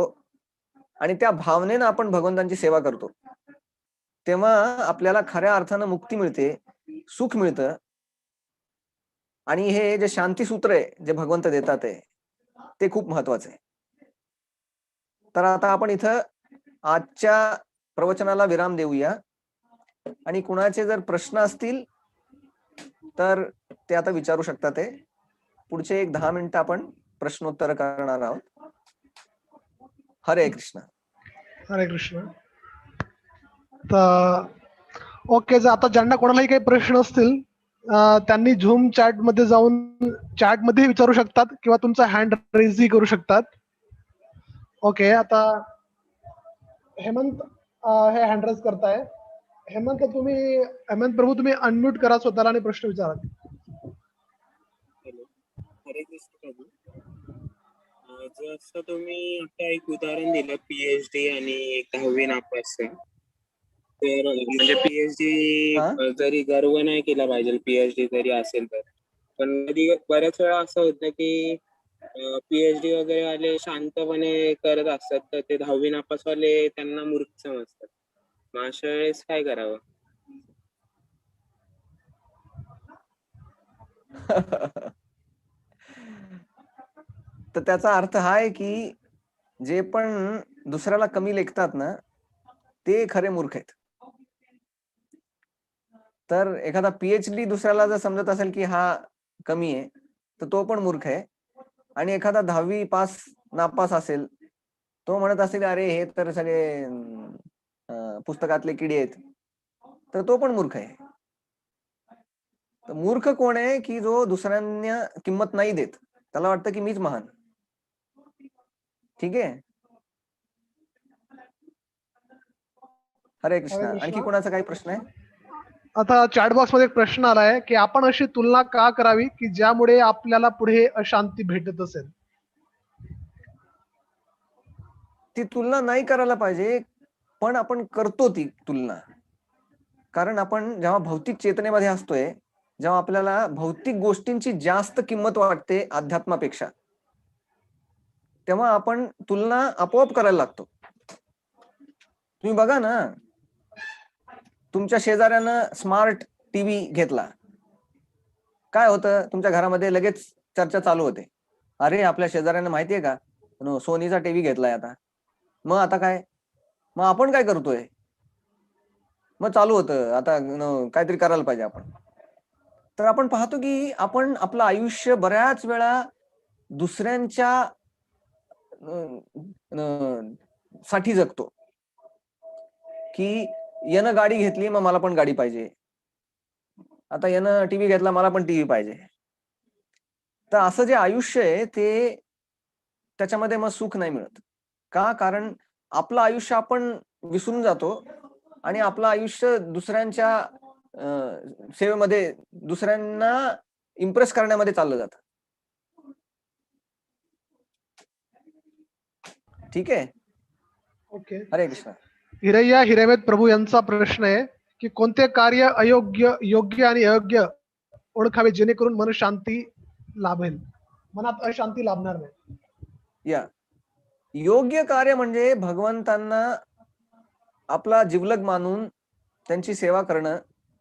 आणि त्या भावनेनं आपण भगवंतांची सेवा करतो, तेव्हा आपल्याला खऱ्या अर्थानं मुक्ती मिळते, सुख मिळतं. आणि हे जे शांती सूत्र आहे, जे भगवंत देतात आहे, ते खूप महत्वाचं आहे. तर आता आपण इथं आजच्या प्रवचनाला विराम देऊया आणि कुणाचे जर प्रश्न असतील, तर ते आता विचारू शकतात ते. पुढचे एक 10 मिनिटं आपण प्रश्नोत्तर करणार आहोत. हरे कृष्ण. हरे कृष्ण. तर ओके, जर आता ज्यांना कोणालाही काही प्रश्न असतील, त्यांनी झूम चॅट मध्ये जाऊन चॅट मध्ये विचारू शकतात किंवा तुमचा हँड रेजही करू शकतात. ओके, आता हेमंत हे हँड रेज करताय. हेमंत प्रभू तुम्ही अनम्यूट करा स्वतःला आणि प्रश्न विचारा. हॅलो, हरे कृष्ण प्रभू. जसं तुम्ही आता एक उदाहरण दिलं पीएचडी आणि एक 10वी नापासचं, तर म्हणजे पीएचडी जरी गर्व नाही केला पाहिजे, पीएचडी जरी असेल तर, पण कधी बऱ्याच वेळा असं होतं की पीएचडी वगैरे वाले शांतपणे करत असतात, तर ते 10वी नापासवाले त्यांना मूर्ख समजतात. मग अशा वेळेस काय करावं? तर त्याचा अर्थ हा आहे की जे पण दुसऱ्याला कमी लेखतात ना, ते खरे मूर्ख आहेत. तर एखादा पीएचडी दुसऱ्याला जर समजत असेल की हा कमी आहे, तर तो पण मूर्ख आहे. आणि एखादा 10वी पास नापास असेल, तो म्हणत असेल अरे हे तर सगळे पुस्तकातले किडे आहेत, तर तो पण मूर्ख आहे. तर मूर्ख कोण आहे की जो दुसऱ्यांना किंमत नाही देत, त्याला वाटतं की मीच महान. ठीक आहे. हरे कृष्णा. आणखी कोणाचा काही प्रश्न आहे? आता चॅट बॉक्स मध्ये एक प्रश्न आलाय की आपण अशी तुलना का करावी की ज्यामुळे आपल्याला पुढे अशांती भेटत असेल. ती तुलना नाही करायला पाहिजे, पण आपण करतो ती तुलना. कारण आपण जेव्हा भौतिक चेतनेमध्ये असतोय, जेव्हा आपल्याला भौतिक गोष्टींची जास्त किंमत वाटते अध्यात्मापेक्षा, तेव्हा आपण तुलना आपोआप करायला लागतो. तुम्ही बघा ना, तुमच्या शेजाऱ्यानं स्मार्ट टीव्ही घेतला, काय होतं तुमच्या घरामध्ये लगेच चर्चा चालू होते. अरे आपल्या शेजाऱ्यांना माहितीये का, सोनीचा टीव्ही घेतलाय आता. मग आता काय, मग आपण काय करतोय, मग चालू होतं आता काहीतरी करायला पाहिजे आपण. तर आपण पाहतो की आपण आपलं आयुष्य बऱ्याच वेळा दुसऱ्यांच्या साठी जगतो. की यानं गाडी घेतली मग मला पण गाडी पाहिजे, आता यानं टीव्ही घेतला मला पण टीव्ही पाहिजे. तर असं जे आयुष्य आहे ते त्याच्यामध्ये मग सुख नाही मिळत. का? कारण आपलं आयुष्य आपण विसरून जातो आणि आपलं आयुष्य दुसऱ्यांच्या सेवेमध्ये, दुसऱ्यांना इम्प्रेस करण्यामध्ये चाललं जातं. ठीक आहे. ओके. हरे कृष्ण. हिरय्या हिरेमेत प्रभू यांचा प्रश्न आहे की कोणते कार्य योग्य आणि अयोग्य ओळखावे जेणेकरून मन शांती लाभेल, मनात अशांती लाभणार नाही. या योग्य कार्य म्हणजे भगवंतांना आपला जिवलग मानून त्यांची सेवा करणं,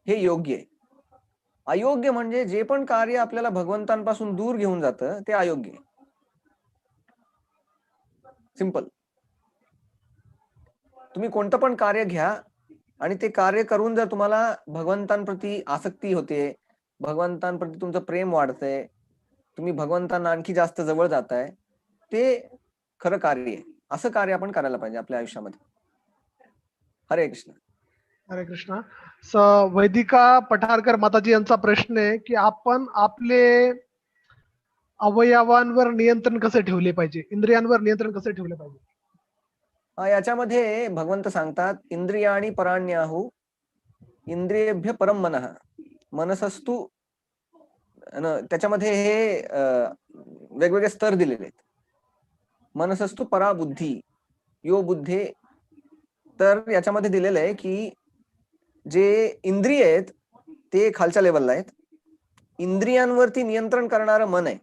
हे योग्य आहे. अयोग्य म्हणजे जे पण कार्य आपल्याला भगवंतांपासून दूर घेऊन जातं ते अयोग्य आहे. सिंपल. तुम्ही कोणतं पण कार्य घ्या आणि ते कार्य करून जर तुम्हाला भगवंतांप्रती आसक्ती होते, भगवंतांप्रती तुमचं प्रेम वाढतंय, तुम्ही भगवंतांना आणखी जास्त जवळ जाताय, ते खरं कार्य आहे. असं कार्य आपण करायला पाहिजे आपल्या आयुष्यामध्ये. हरे कृष्ण. हरे कृष्णा. वैदिका पठारकर माताजी यांचा प्रश्न आहे की आपण आपले अवयवांवर नियंत्रण कसे ठेवले पाहिजे, इंद्रियांवर नियंत्रण कसे ठेवले पाहिजे. याच्यामध्ये भगवंत सांगतात इंद्रियाणी पराण्याहु इंद्रियेभ्य परम मनः मनसस्तु. त्याच्यामध्ये हे वेगवेगळे स्तर दिलेले आहेत. मनसस्तु परा बुद्धी यो बुद्धे. तर याच्यामध्ये दिलेलं आहे की जे इंद्रिय आहेत ते खालच्या लेवलला आहेत. इंद्रियांवरती नियंत्रण करणारं मन आहे,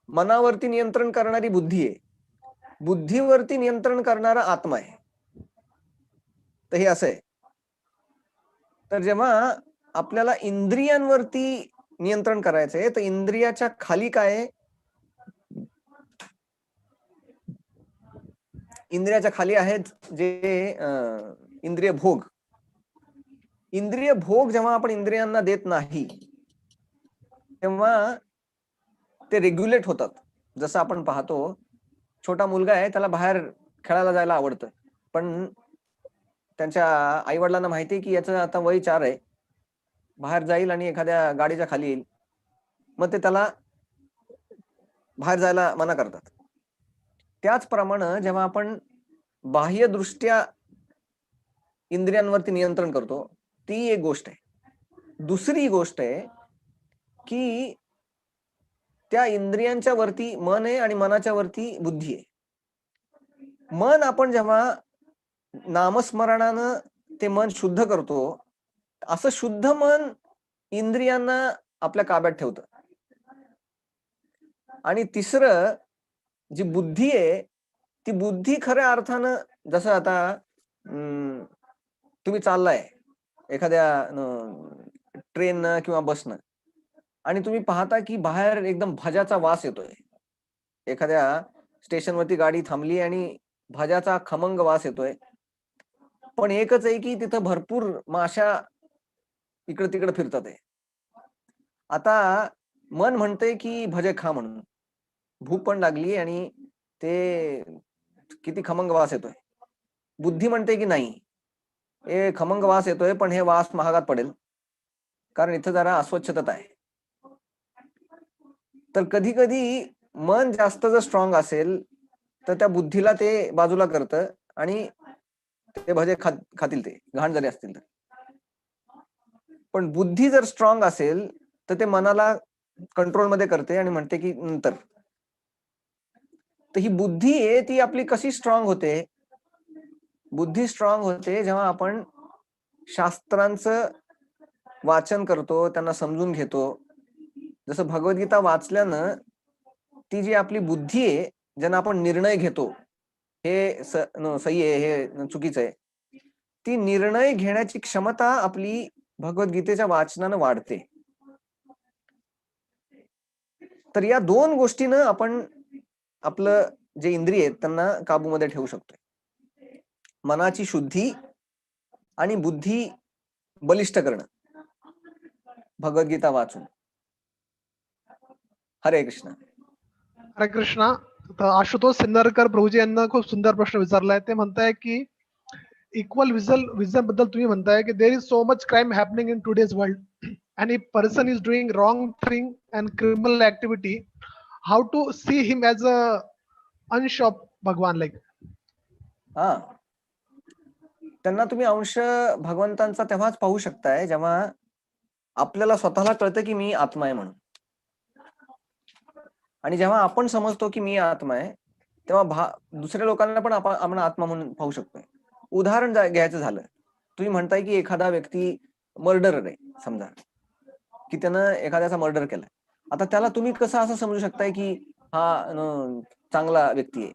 मनावरती नियंत्रण करणारी बुद्धी आहे, बुद्धीवरती नियंत्रण करणारा आत्मा आहे. तर हे असं आहे. तर जेव्हा आपल्याला इंद्रियांवरती नियंत्रण करायचंय तर इंद्रियाच्या खाली काय आहे, इंद्रियाच्या खाली आहेत जे इंद्रिय भोग. इंद्रिय भोग जेव्हा आपण इंद्रियांना देत नाही तेव्हा ते रेग्युलेट होतात. जसं आपण पाहतो छोटा मुलगा आहे, त्याला बाहेर खेळायला जायला आवडतं, पण त्यांच्या आई वडिलांना माहिती आहे की याचं आता वय 4 आहे, बाहेर जाईल आणि एखाद्या गाडीच्या खाली येईल, मग ते त्याला बाहेर जायला मना करतात. त्याचप्रमाणे जेव्हा आपण बाह्यदृष्ट्या इंद्रियांवरती नियंत्रण करतो, ती एक गोष्ट आहे. दुसरी गोष्ट आहे की त्या इंद्रियांच्या वरती मन आहे आणि मनाच्या वरती बुद्धी आहे. मन आपण जेव्हा नामस्मरणानं ते मन शुद्ध करतो, असं शुद्ध मन इंद्रियांना आपल्या ताब्यात ठेवतं. आणि तिसरं जी बुद्धी आहे, ती बुद्धी खऱ्या अर्थानं, जसं आता तुम्ही चाललाय एखाद्या ट्रेननं किंवा बसनं आणि तुम्ही पाहता की बाहेर एकदम भज्याचा वास येतोय. एखाद्या स्टेशनवरती गाडी थांबली आणि भज्याचा खमंग वास येतोय. पण एकच आहे की तिथं भरपूर माशा इकडे तिकडे फिरतात आहे. आता मन म्हणतंय की भजे खा म्हणून, भूक पण लागली आणि ते किती खमंग वास येतोय. बुद्धी म्हणते की नाही, हे खमंग वास येतोय पण हे वास महागात पडेल, कारण इथं जरा अस्वच्छता आहे. तर कधी कधी मन जास्त जर स्ट्रॉंग असेल तर त्या बुद्धीला ते बाजूला करतं आणि ते भजे खातील, ते घाण जरी असतील तर. पण बुद्धी जर स्ट्रॉंग असेल तर ते मनाला कंट्रोलमध्ये करते आणि म्हणते की नंतर. तर ही बुद्धी आहे ती आपली कशी स्ट्रॉंग होते? बुद्धी स्ट्रॉंग होते जेव्हा आपण शास्त्रांचं वाचन करतो, त्यांना समजून घेतो. जसं भगवद्गीता वाचल्यानं ती जी आपली बुद्धी आहे, ज्यानं आपण निर्णय घेतो, हे सही आहे, हे चुकीचं आहे, ती निर्णय घेण्याची क्षमता आपली भगवद्गीतेच्या वाचनानं वाढते. तर या दोन गोष्टीनं आपण आपलं जे इंद्रिय आहेत त्यांना काबूमध्ये ठेवू शकतो. मनाची शुद्धी आणि बुद्धी बलिष्ठ करणं भगवद्गीता वाचून. हरे कृष्ण. हरे कृष्णा. तर आशुतोष सिन्नरकर प्रभूजी यांना खूप सुंदर प्रश्न विचारलाय. ते म्हणताय की इक्वल विजन बद्दल तुम्ही म्हणताय की there is so much crime happening in today's world and if person is doing wrong thing and criminal activity, how to see him as a अंश of भगवान, like? हा, त्यांना तुम्ही अंश भगवंतांचा तेव्हाच पाहू शकताय जेव्हा आपल्याला स्वतःला कळतं की मी आत्मा आहे म्हणून. आणि जेव्हा आपण समजतो की मी आत्मा आहे, तेव्हा दुसऱ्या लोकांना पण आपण आत्मा म्हणून पाहू शकतोय. उदाहरण घ्यायचं झालं, तुम्ही म्हणताय की एखादा व्यक्ती मर्डरर आहे समजा, की त्यानं एखाद्याचा मर्डर केलाय. आता त्याला तुम्ही कसं असं समजू शकताय की हा चांगला व्यक्ती आहे?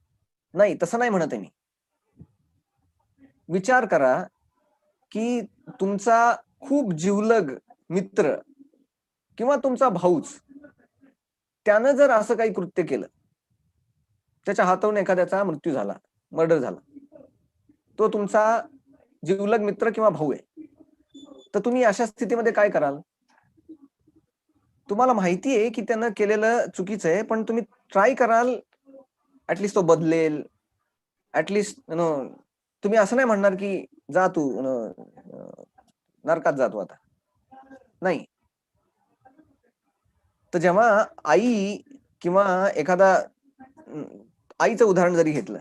नाही, तसं नाही म्हणत आहे मी. विचार करा की तुमचा खूप जिवलग मित्र किंवा तुमचा भाऊच, त्यानं जर असं काही कृत्य केलं, त्याच्या हातावरून एखाद्याचा मृत्यू झाला, मर्डर झाला, तो तुमचा जिवलग मित्र किंवा भाऊ आहे, तर तुम्ही अशा स्थितीमध्ये काय कराल? तुम्हाला माहिती आहे की त्यानं केलेलं चुकीचं आहे, पण तुम्ही ट्राय कराल ऍटलिस्ट तो बदलेल, ऍटलिस्ट तुम्ही असं नाही म्हणणार की जा तू नरकात जातो आता, नाही. तर जेव्हा आई किंवा एखादा, आईचं उदाहरण जरी घेतलं,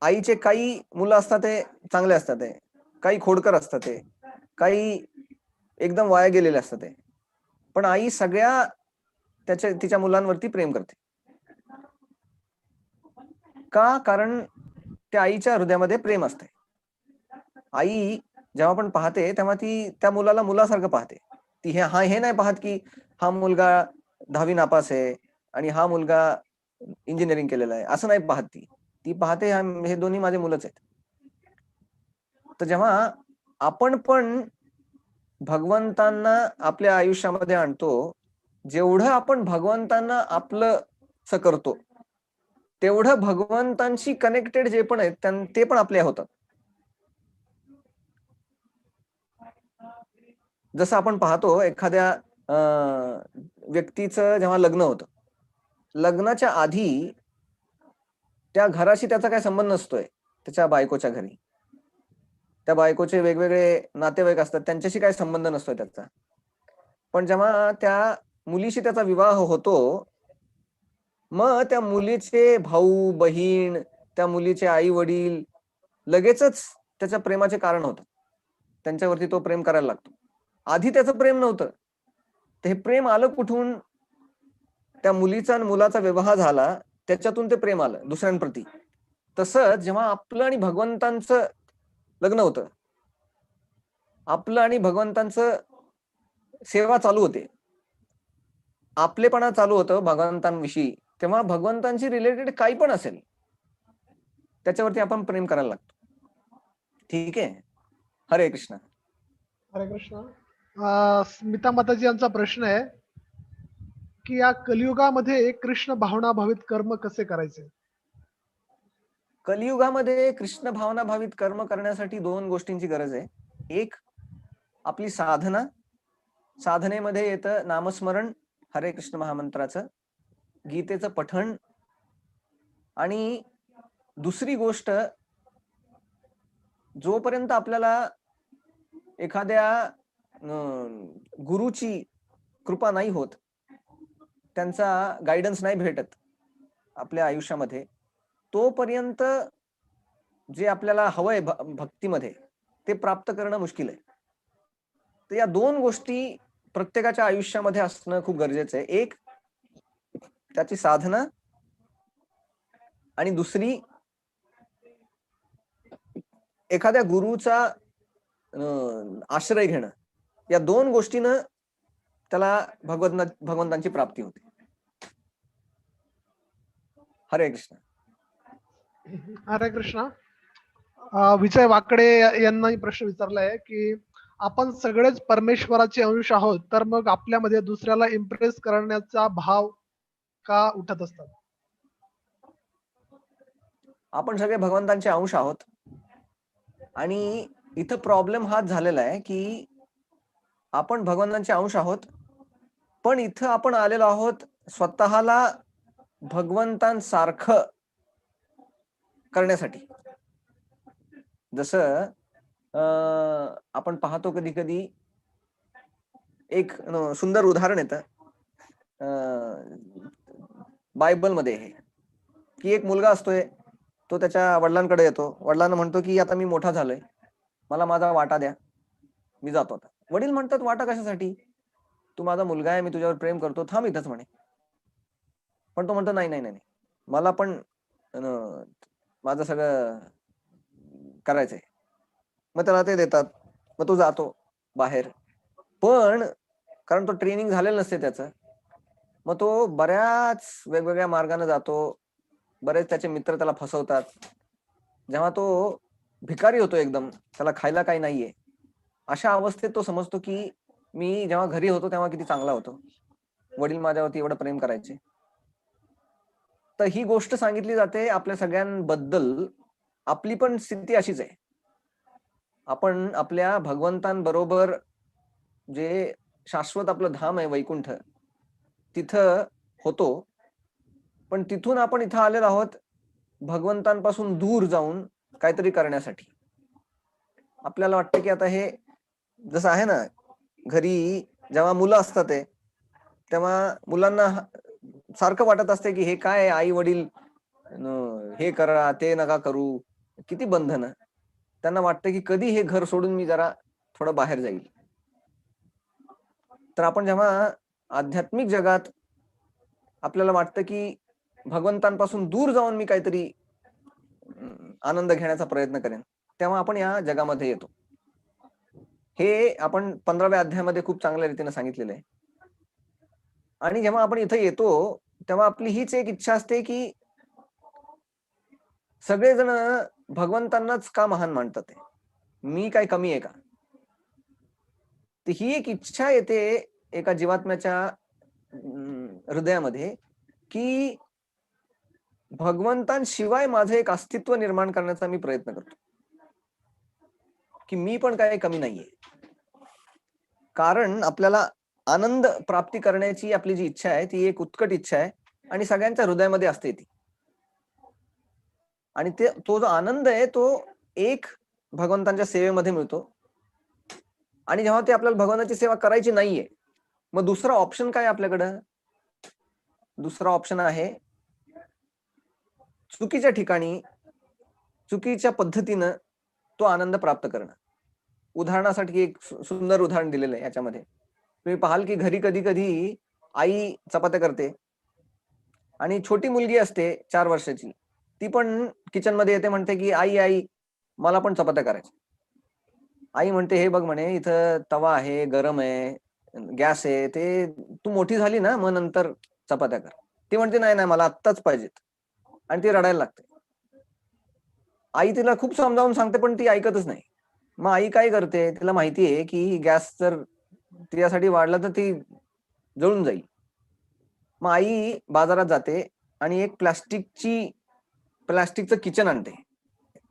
आईचे काही मुलं असतात ते चांगले असतात, ते काही खोडकर असतात, ते काही एकदम वाया गेलेले असतात, ते पण आई सगळ्या तिच्या मुलांवरती प्रेम करते. का? कारण त्या आईच्या हृदयामध्ये प्रेम असते. आई जेव्हा पण पाहते तेव्हा ती त्या मुलाला मुलासारखं पाहते. ती हे नाही पाहत की हा मुलगा 10वी नापास आहे आणि हा मुलगा इंजिनिअरिंग केलेलं आहे, असं नाही पाहत. ती पाहते हे दोन्ही माझे मुलंच आहेत. तर जेव्हा आपण पण भगवंतांना आपल्या आयुष्यामध्ये आणतो, जेवढं आपण भगवंतांना आपलं करतो, तेवढं भगवंतांशी कनेक्टेड जे पण आहेत ते पण आपले होतात. जसं आपण पाहतो एखाद्या व्यक्तीचं जेव्हा लग्न होतं, लग्नाच्या आधी त्या घराशी त्याचा काही संबंध नसतोय, त्याच्या बायकोच्या घरी त्या बायकोचे वेगवेगळे नातेवाईक असतात, त्यांच्याशी काही संबंध नसतोय त्याचा. पण जेव्हा त्या मुलीशी त्याचा विवाह होतो, मग त्या मुलीचे भाऊ बहीण, त्या मुलीचे आई वडील लगेचच त्याच्या प्रेमाचे कारण होतं. त्यांच्यावरती तो प्रेम करायला लागतो. आधी त्याचं प्रेम नव्हतं. ते हे प्रेम आलं कुठून? त्या मुलीचा आणि मुलाचा विवाह झाला, त्याच्यातून ते प्रेम आलं दुसऱ्यांप्रती. तसंच जेव्हा आपलं आणि भगवंतांचं लग्न होतं, आपलं आणि भगवंतांचं सेवा चालू होते, आपलेपणा चालू होतं भगवंतांविषयी, तेव्हा भगवंतांशी रिलेटेड काही पण असेल त्याच्यावरती आपण प्रेम करायला लागतो. ठीक आहे. हरे कृष्ण. हरे कृष्ण. स्मिता माताजी यांचा प्रश्न आहे की या कलियुगामध्ये कृष्ण भावना भावित कर्म कसे करायचे? कलियुगामध्ये कृष्ण भावना भावित कर्म करण्यासाठी 2 गोष्टींची गरज आहे. एक, आपली साधना. साधनेमध्ये येतं नामस्मरण, हरे कृष्ण महामंत्राचं, गीतेचं पठण, आणि दुसरी गोष्ट, जोपर्यंत आपल्याला एखाद्या गुरुची कृपा नाही होत, त्यांचा गायडन्स नाही भेटत आपल्या आयुष्यामध्ये, तोपर्यंत जे आपल्याला हवंय भक्तीमध्ये ते प्राप्त करणं मुश्किल आहे. तर या 2 गोष्टी प्रत्येकाच्या आयुष्यामध्ये असणं खूप गरजेचं आहे. एक, त्याची साधना, आणि दुसरी, एखाद्या गुरुचा आश्रय घेणं. या 2 गोष्टीनं त्याला भगवंतांची प्राप्ती होते. हरे कृष्ण. हरे कृष्ण. विजय वाकडे यांनाही प्रश्न विचारलाय की आपण सगळेच परमेश्वराचे अंश आहोत, तर मग आपल्यामध्ये दुसऱ्याला इम्प्रेस करण्याचा भाव का उठत असतात? आपण सगळे भगवंतांचे अंश आहोत, आणि इथं प्रॉब्लेम हाच झालेला आहे की आपण भगवंतांचे अंश आहोत, पण इथं आपण आलेलो आहोत स्वतःला भगवंतांसारखं करण्यासाठी. जसं आपण पाहतो कधी कधी एक सुंदर उदाहरण येतं बायबलमध्ये, हे की एक मुलगा असतोय, तो त्याच्या वडिलांकडे येतो. वडिलांना म्हणतो की आता मी मोठा झालोय, मला माझा वाटा द्या, मी जातो आता. वडील म्हणतात, वाटा कशासाठी? तू माझा मुलगा आहे, मी तुझ्यावर प्रेम करतो, थांब इथंच म्हणे. पण तो म्हणतो, नाही नाही नाही, मला पण माझं सगळं करायचंय. मग त्याला ते देतात, मग तो जातो बाहेर. पण कारण तो ट्रेनिंग झालेलं नसते त्याचं, मग तो बऱ्याच वेगवेगळ्या मार्गाने जातो, बरेच त्याचे मित्र त्याला फसवतात. जेव्हा तो भिकारी होतो एकदम, त्याला खायला काही नाहीये, अशा अवस्थेत तो समजतो की मी जेव्हा घरी होतो तेव्हा किती चांगला होतो, वडील माझ्यावरती एवढं प्रेम करायचे. तर ही गोष्ट सांगितली जाते आपल्या सगळ्यांबद्दल. आपली पण स्थिती अशीच आहे. आपण आपल्या भगवंतांबरोबर जे शाश्वत आपलं धाम आहे वैकुंठ, तिथं होतो, पण तिथून आपण इथं आलेलो आहोत भगवंतांपासून दूर जाऊन काहीतरी करण्यासाठी. आपल्याला वाटतं की आता हे जसं आहे ना, घरी जेव्हा मुलं असतात तेव्हा मुलांना सारखं वाटत असते की हे काय, आई वडील हे करा ते नका करू, किती बंधन. त्यांना वाटतं की कधी हे घर सोडून मी जरा थोडं बाहेर जाईल. तर आपण जेव्हा आध्यात्मिक जगात आपल्याला वाटतं की भगवंतांपासून दूर जाऊन मी काहीतरी आनंद घेण्याचा प्रयत्न करेन, तेव्हा आपण या जगामध्ये येतो. हे आपण 15व्या अध्यायामध्ये खूप चांगल्या रीतीने सांगितलेलं आहे. आणि जेव्हा आपण इथे येतो तेव्हा आपली हीच एक इच्छा असते की सगळेजण भगवंतांनाच का महान मानतात, मी काय कमी आहे का? तर ही एक इच्छा येते एका जीवात्म्याच्या हृदयामध्ये की भगवंतांशिवाय माझं एक अस्तित्व निर्माण करण्याचा मी प्रयत्न करतो, की मी पण काय कमी नाहीये. कारण आपल्याला आनंद प्राप्ती करण्याची आपली जी इच्छा आहे ती एक उत्कट इच्छा आहे, आणि सगळ्यांच्या हृदयामध्ये असते ती. आणि तो जो आनंद आहे तो एक भगवंतांच्या सेवेमध्ये मिळतो. आणि जेव्हा ते आपल्याला भगवंताची सेवा करायची नाहीये, मग दुसरा ऑप्शन काय आपल्याकडं? दुसरा ऑप्शन आहे चुकीच्या ठिकाणी चुकीच्या पद्धतीनं तो आनंद प्राप्त करणं. उदाहरणासाठी एक सुंदर उदाहरण दिलेलं आहे याच्यामध्ये. तुम्ही पाहाल की घरी कधी कधी आई चपात्या करते आणि छोटी मुलगी असते 4 वर्षाची, ती पण किचन मध्ये येते, म्हणते की आई आई मला पण चपात्या करायच्या. आई म्हणते हे बघ म्हणे इथं तवा आहे, गरम आहे, गॅस आहे, ते तू मोठी झाली ना मग नंतर चपात्या कर. ती म्हणते नाही नाही मला आत्ताच पाहिजेत आणि ती रडायला लागते. आई तिला खूप समजावून सांगते पण ती ऐकतच नाही. मग आई काय करते, तिला माहिती आहे की गॅस जर तिच्यासाठी वाढला तर ती जळून जाईल. मग आई बाजारात जाते आणि एक प्लास्टिकचं किचन आणते.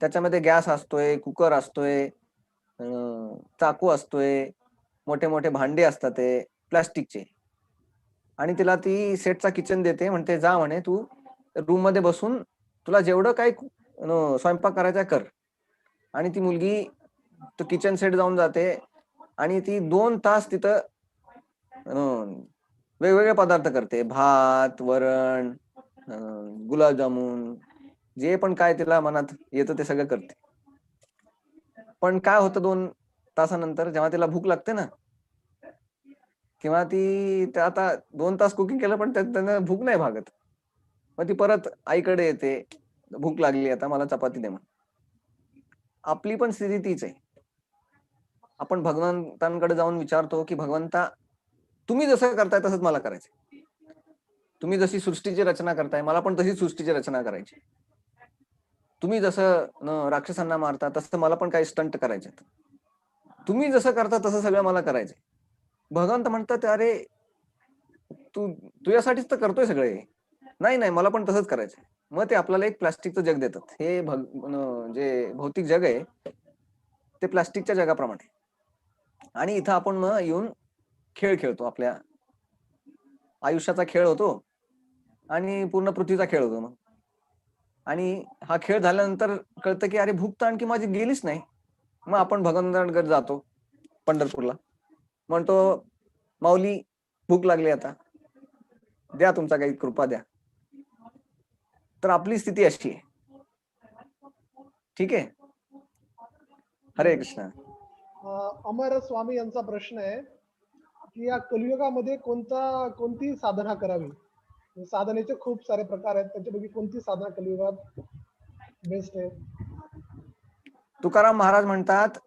त्याच्यामध्ये गॅस असतोय, कुकर असतोय, चाकू असतोय, मोठे मोठे भांडे असतात ते प्लास्टिकचे, आणि तिला ती सेटचा किचन देते. म्हणते जा म्हणे तू रूम मध्ये बसून तुला जेवढं काही स्वयंपाक करायचा कर. आणि ती मुलगी तो किचन सेट जाऊन जाते आणि ती 2 तास तिथं वेगवेगळे पदार्थ करते. भात, वरण, गुलाबजामुन, जे पण काय तिला मनात येतं ते सगळं करते. पण काय होतं 2 तासानंतर जेव्हा तिला भूक लागते ना, किंवा ती आता 2 तास कुकिंग केलं पण त्यांना भूक नाही भागत. मग ती परत आईकडे येते, भूक लागली आता मला चपाती दे म्हणून. आपली पण स्थिती तीच आहे. आपण भगवंतांकडे जाऊन विचारतो की भगवंता तुम्ही जसं करताय तसंच मला करायचंय. तुम्ही जशी सृष्टीची रचना करताय मला पण तशी सृष्टीची रचना करायची. तुम्ही जसं राक्षसांना मारता तसं मला पण काही स्टंट करायचे. तुम्ही जसं करता तसं सगळं मला करायचंय. भगवंत म्हणतात अरे तू तुझ्यासाठीच तर करतोय सगळे. नाही नाही मला पण तसंच करायचंय. मग ते आपल्याला एक प्लास्टिकचं जग देतात. हे जे भौतिक जग आहे ते प्लास्टिकच्या जगाप्रमाणे. आणि इथं आपण मग येऊन खेळ खेळतो, आपल्या आयुष्याचा खेळ होतो आणि पूर्ण पृथ्वीचा खेळ होतो. मग आणि हा खेळ झाल्यानंतर कळतं की अरे भूक तर आणखी माझी गेलीच नाही. मग आपण भगवंतांकडे जातो पंढरपूरला, म्हणतो माऊली भूक लागली आता, द्या तुमचा काही कृपा द्या. तर आपली स्थिती अशी आहे. ठीक आहे. हरे कृष्ण. अमर स्वामी यांचा प्रश्न आहे की या कलियुगामध्ये कोणती साधना करावी. साधनेचे खूप सारे प्रकार आहेत, त्याच्यापैकी कोणती साधना कलियुगात बेस्ट आहे. तुकाराम महाराज म्हणतात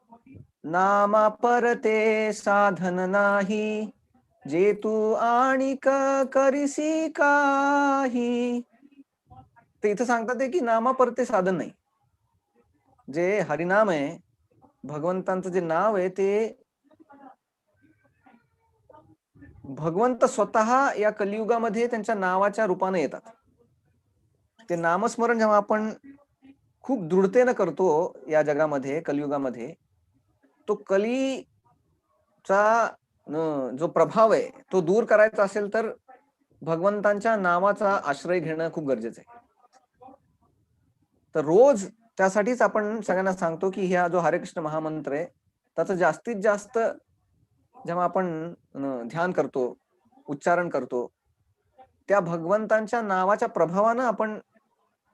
नामा परते साधन नाही, जे तू आणिक करिसी काही. ते इथं सांगतात की नामा परते साधन नाही. जे हरिनाम आहे, भगवंतांचं जे नाव आहे, ते भगवंत स्वतः या कलियुगामध्ये त्यांच्या नावाच्या रूपाने येतात. ते नामस्मरण जेव्हा आपण खूप दृढतेनं करतो या जगामध्ये, कलियुगामध्ये, तो कलीचा जो प्रभाव आहे तो दूर करायचा असेल तर भगवंतांच्या नावाचा आश्रय घेणं खूप गरजेचं आहे. तर रोज त्यासाठीच आपण सगळ्यांना सांगतो की हा जो हरे कृष्ण महामंत्र आहे त्याचं जास्तीत जास्त जेव्हा आपण ध्यान करतो, उच्चारण करतो, त्या भगवंतांच्या नावाच्या प्रभावानं आपण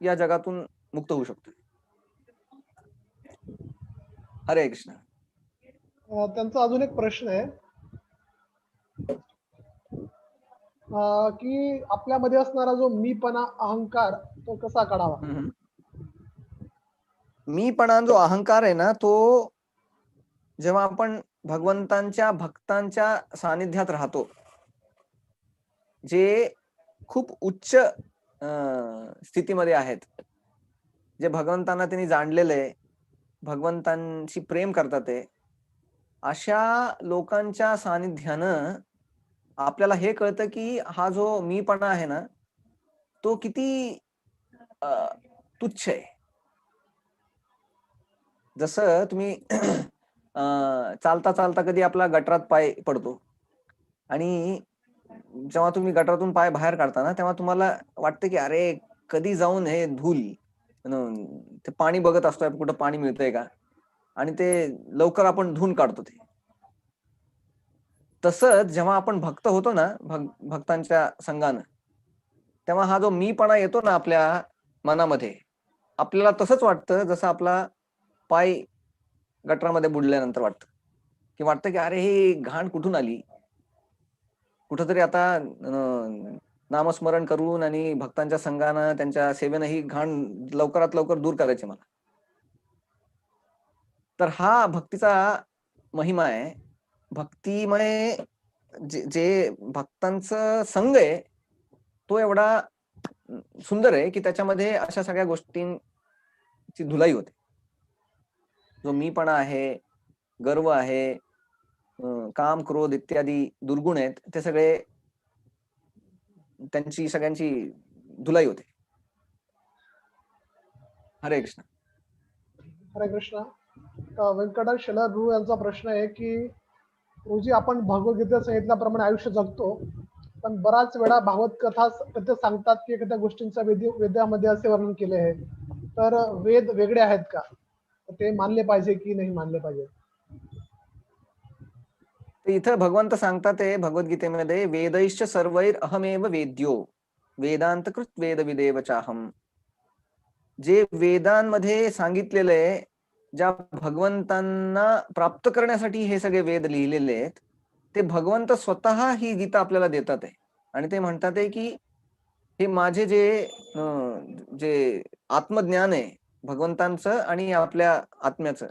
या जगातून मुक्त होऊ शकतो. हरे कृष्ण. त्यांचा अजून एक प्रश्न आहे की आपल्यामध्ये असणारा जो मीपणा, अहंकार, तो कसा काढावा. मीपणा जो अहंकार आहे ना, तो जेव्हा आपण भगवंतांच्या भक्तांच्या सानिध्यात राहतो, जे खूप उच्च स्थितीमध्ये आहेत, जे भगवंतांना त्यांनी जाणलेलं आहे, भगवंतांशी प्रेम करतात, ते अशा लोकांच्या सानिध्यानं आपल्याला हे कळतं की हा जो मीपणा आहे ना तो किती तुच्छ आहे. जसं तुम्ही चालता चालता कधी आपला गटरात पाय पडतो आणि जेव्हा तुम्ही गटरातून पाय बाहेर काढता ना, तेव्हा तुम्हाला वाटतं की अरे कधी जाऊन हे धुल, ते पाणी बघत असतोय कुठं पाणी मिळतंय का, आणि ते लवकर आपण धुवून काढतो. ते तसंच जेव्हा आपण भक्त होतो ना, भक्तांच्या संघानं, तेव्हा हा जो मीपणा येतो ना आपल्या मनामध्ये आपल्याला तसंच वाटतं जसं आपला पाय गटरामध्ये बुडल्यानंतर वाटतं, की वाटतं की अरे ही घाण कुठून आली, कुठंतरी आता नामस्मरण करून आणि भक्तांच्या संघानं त्यांच्या सेवेनं ही घाण लवकरात लवकर दूर करायची मला. तर हा भक्तीचा महिमा आहे. भक्तिमय जे भक्तांचं संघ आहे तो एवढा सुंदर आहे की त्याच्यामध्ये अशा सगळ्या गोष्टींची धुलाई होते. जो मीपणा आहे, गर्व आहे, काम, क्रोध इत्यादी दुर्गुण आहेत ते सगळे त्यांची सगळ्यांची धुलाई होते. हरे कृष्ण. हरे कृष्ण. व्यंकटेश शेलार यांचा प्रश्न आहे की रोजी आपण भगवद्गीतेत सांगितल्याप्रमाणे आयुष्य जगतो, पण बराच वेळा भागवत कथा सांगतात की एखाद्या गोष्टींचा वेदामध्ये असे वर्णन केले आहे, तर वेद वेगळे आहेत का, ते मानले पाहिजे की नाही मानले पाहिजे? इथं भगवंत सांगतात ते भगवद्गीतेमध्ये वेदैश्च सर्वैर अहमेव वेद्यो वेदांतकृत वेद विदेव चाहम. जे वेदांमध्ये सांगितलेलं आहे, ज्या भगवंतांना प्राप्त करण्यासाठी हे सगळे वेद लिहिलेले आहेत, ते भगवंत स्वतः ही गीता आपल्याला देतात आहे. आणि ते म्हणतात आहे की हे माझे जे आत्मज्ञान आहे भगवंतांचं आणि आपल्या आत्म्याचं,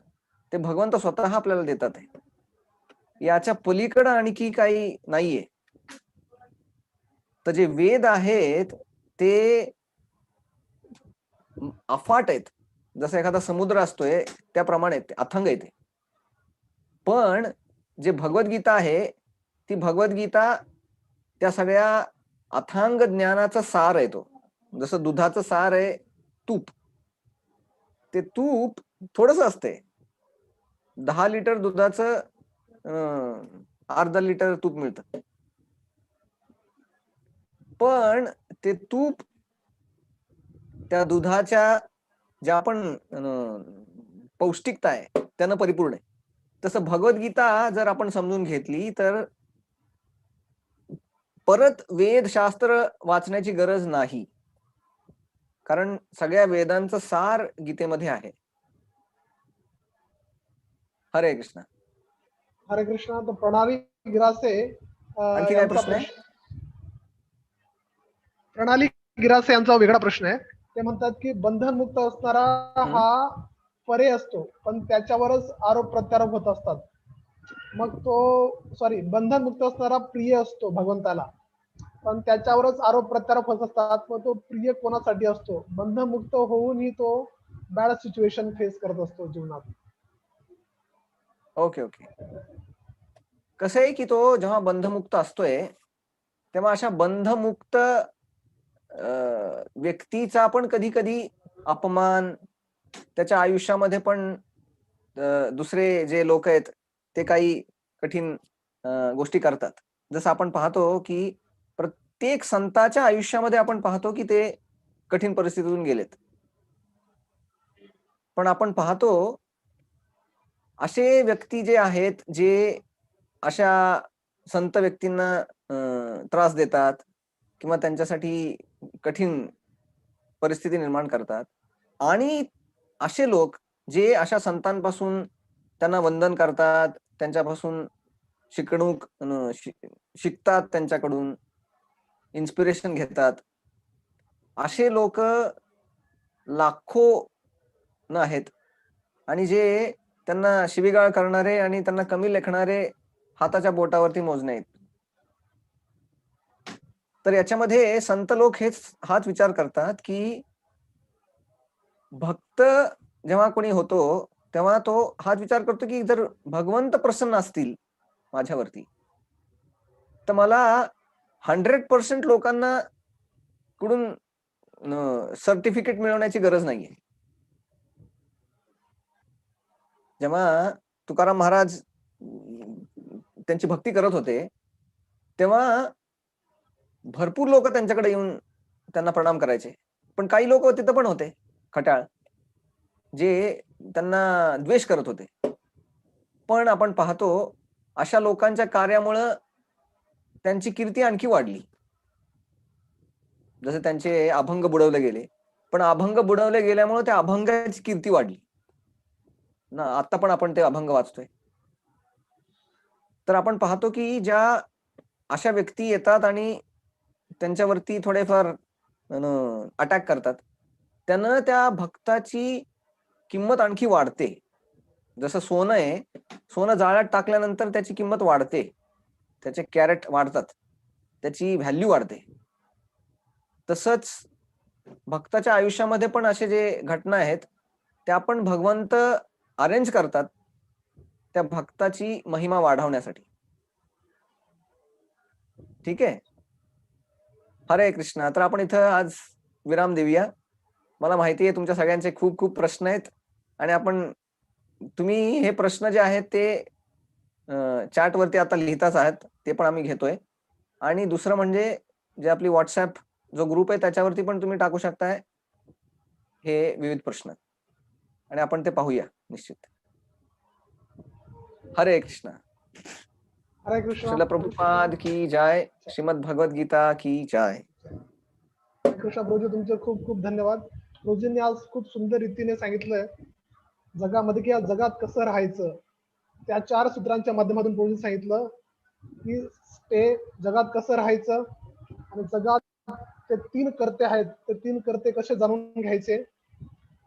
ते भगवंत स्वतः आपल्याला देतात आहे. याच्या पलीकडे आणखी काही नाहीये. तर जे वेद आहेत ते अफाट आहेत, जसं एखादा समुद्र असतोय त्याप्रमाणे अथांग येते. पण जे भगवद्गीता आहे ती भगवद्गीता त्या सगळ्या अथांग ज्ञानाचा सार आहे. तो जसं दुधाचं सार आहे तूप, ते तूप थोडस असते. 10 लिटर दुधाचं अर्धा लिटर तूप मिळतं. पण ते तूप त्या दुधाच्या ज्या पण पौष्टिकता आहे त्यानं परिपूर्ण आहे. तसं भगवद्गीता जर आपण समजून घेतली तर परत वेदशास्त्र वाचण्याची गरज नाही, कारण सगळ्या वेदांचं सार गीतेमध्ये आहे. हरे कृष्ण. हरे कृष्ण. तर प्रणाली गिरासे आणखी काय प्रश्न आहे? प्रणाली गिरासे यांचा वेगळा प्रश्न आहे. ते म्हणतात की बंधनमुक्त असणारा हा परे असतो, पण त्याच्यावरच आरोप प्रत्यारोप होत असतात. मग बंधनमुक्त असणारा प्रिय असतो भगवंताला, पण त्याच्यावरच आरोप प्रत्यारोप होत असतात. मग तो प्रिय कोणासाठी असतो? बंधनमुक्त होऊनही तो बॅड सिच्युएशन फेस करत असतो जीवनात. ओके. कसं आहे की तो जेव्हा बंधमुक्त असतोय तेव्हा अशा बंधमुक्त व्यक्तीचा पण कधी कधी अपमान त्याच्या आयुष्यामध्ये पण दुसरे जे लोक आहेत ते काही कठीण गोष्टी करतात. जसं आपण पाहतो की प्रत्येक संताच्या आयुष्यामध्ये आपण पाहतो की ते कठीण परिस्थितीतून गेलेत. पण आपण पाहतो असे व्यक्ती जे आहेत जे अशा संत व्यक्तींना त्रास देतात किंवा त्यांच्यासाठी कठीण परिस्थिती निर्माण करतात, आणि असे लोक जे अशा संतांपासून त्यांना वंदन करतात, त्यांच्यापासून शिकणूक शिकतात, त्यांच्याकडून इन्स्पिरेशन घेतात, असे लोक लाखो न आहेत. आणि जे त्यांना शिवीगाळ करणारे आणि त्यांना कमी लेखणारे हाताच्या बोटावरती मोजणे आहेत. तर याच्यामध्ये संत लोक हाच विचार करतात की भक्त जेव्हा कोणी होतो तेव्हा तो हाच विचार करतो की जर भगवंत प्रसन्न असतील माझ्यावरती तर मला 100% लोकांना कडून सर्टिफिकेट मिळवण्याची गरज नाहीये. जेव्हा तुकाराम महाराज त्यांची भक्ती करत होते तेव्हा भरपूर लोक त्यांच्याकडे येऊन त्यांना प्रणाम करायचे, पण काही लोक तिथं पण होते खट्याळ जे त्यांना द्वेष करत होते. पण आपण पाहतो अशा लोकांच्या कार्यामुळं त्यांची कीर्ती आणखी वाढली. जसे त्यांचे अभंग बुडवले गेले, पण अभंग बुडवले गेल्यामुळे त्या अभंगाची कीर्ती वाढली ना. आता पण आपण ते अभंग वाचतोय. तर आपण पाहतो की ज्या अशा व्यक्ती येतात आणि त्यांच्यावरती थोडेफार अटॅक करतात, त्यानं त्या भक्ताची किंमत आणखी वाढते. जसं सोनं आहे, सोनं जाळ्यात टाकल्यानंतर त्याची किंमत वाढते, त्याचे कॅरेट वाढतात, त्याची व्हॅल्यू वाढते. तसंच भक्ताच्या आयुष्यामध्ये पण असे जे घटना आहेत त्या पण भगवंत अरेंज करतात त्या भक्ताची महिमा वाढवण्यासाठी. ठीक आहे. हरे कृष्णा. तर आपण इथं आज विराम देऊया. मला माहिती आहे तुमच्या सगळ्यांचे खूप खूप प्रश्न आहेत आणि तुम्ही हे प्रश्न जे आहेत ते चॅटवरती आता लिहिताच आहात, ते पण आम्ही घेतोय. आणि दुसरं म्हणजे जे आपली व्हॉट्सअप जो ग्रुप आहे त्याच्यावरती पण तुम्ही टाकू शकताय हे विविध प्रश्न आणि आपण ते पाहूया निश्चित. हरे कृष्णा. हरे कृष्णा. श्रील प्रभुपाद की जय. श्रीमद भगवद गीता की जय. कृष्णा प्रभूजी तुमचे खूप खूप धन्यवाद. प्रभूजींनी आज खूप सुंदर रीतीने सांगितलंय जगामध्ये की या जगात कसं राहायचं. त्या 4 सूत्रांच्या माध्यमातून प्रभूजी सांगितलं की ते जगात कसं राहायचं आणि जगात ते 3 कर्ते आहेत, ते 3 कर्ते कसे जाणून घ्यायचे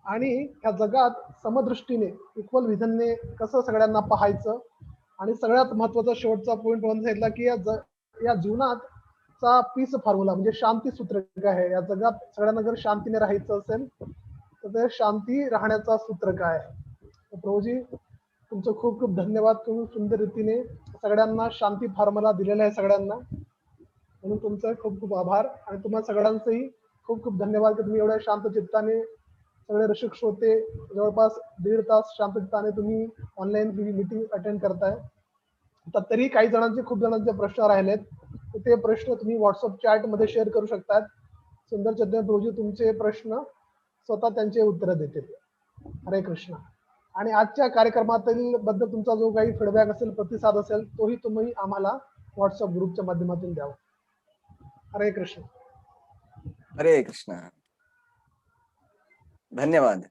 आणि ह्या जगात समदृष्टीने इक्वल विजनने कसं सगळ्यांना पाहायचं. आणि सगळ्यात महत्वाचा शेवटचा पॉईंट म्हणून सांगितला की या जीवनात चा पीस फॉर्म्युला म्हणजे शांती सूत्र काय आहे. या जगात सगळ्यांना जर शांतीने राहायचं असेल तर ते शांती राहण्याचा सूत्र काय आहे. प्रभूजी तुमचं खूप खूप धन्यवाद. तुम्ही सुंदर रीतीने सगळ्यांना शांती फॉर्म्युला दिलेला आहे सगळ्यांना, म्हणून तुमचं खूप खूप आभार. आणि तुम्हाला सगळ्यांचंही खूप खूप धन्यवाद की तुम्ही एवढ्या शांत चित्ताने सगळे रसिक श्रोते जवळपास 1.5 तास शांत चित्ताने तुम्ही ऑनलाईन ही मीटिंग अटेंड करताय. तर तरी काही जणांचे खूप जणांचे प्रश्न राहिलेत, तर ते प्रश्न तुम्ही व्हॉट्सअप चॅट मध्ये शेअर करू शकतात. सुंदर चंद्र प्रभूजी तुमचे प्रश्न स्वतः त्यांचे उत्तर देतील. हरे कृष्ण. आणि आजच्या कार्यक्रमातील बद्दल तुमचा जो काही फीडबॅक असेल, प्रतिसाद असेल, तोही तुम्ही आम्हाला व्हॉट्सअप ग्रुपच्या माध्यमातून द्यावा. हरे कृष्ण. हरे कृष्णा. धन्यवाद.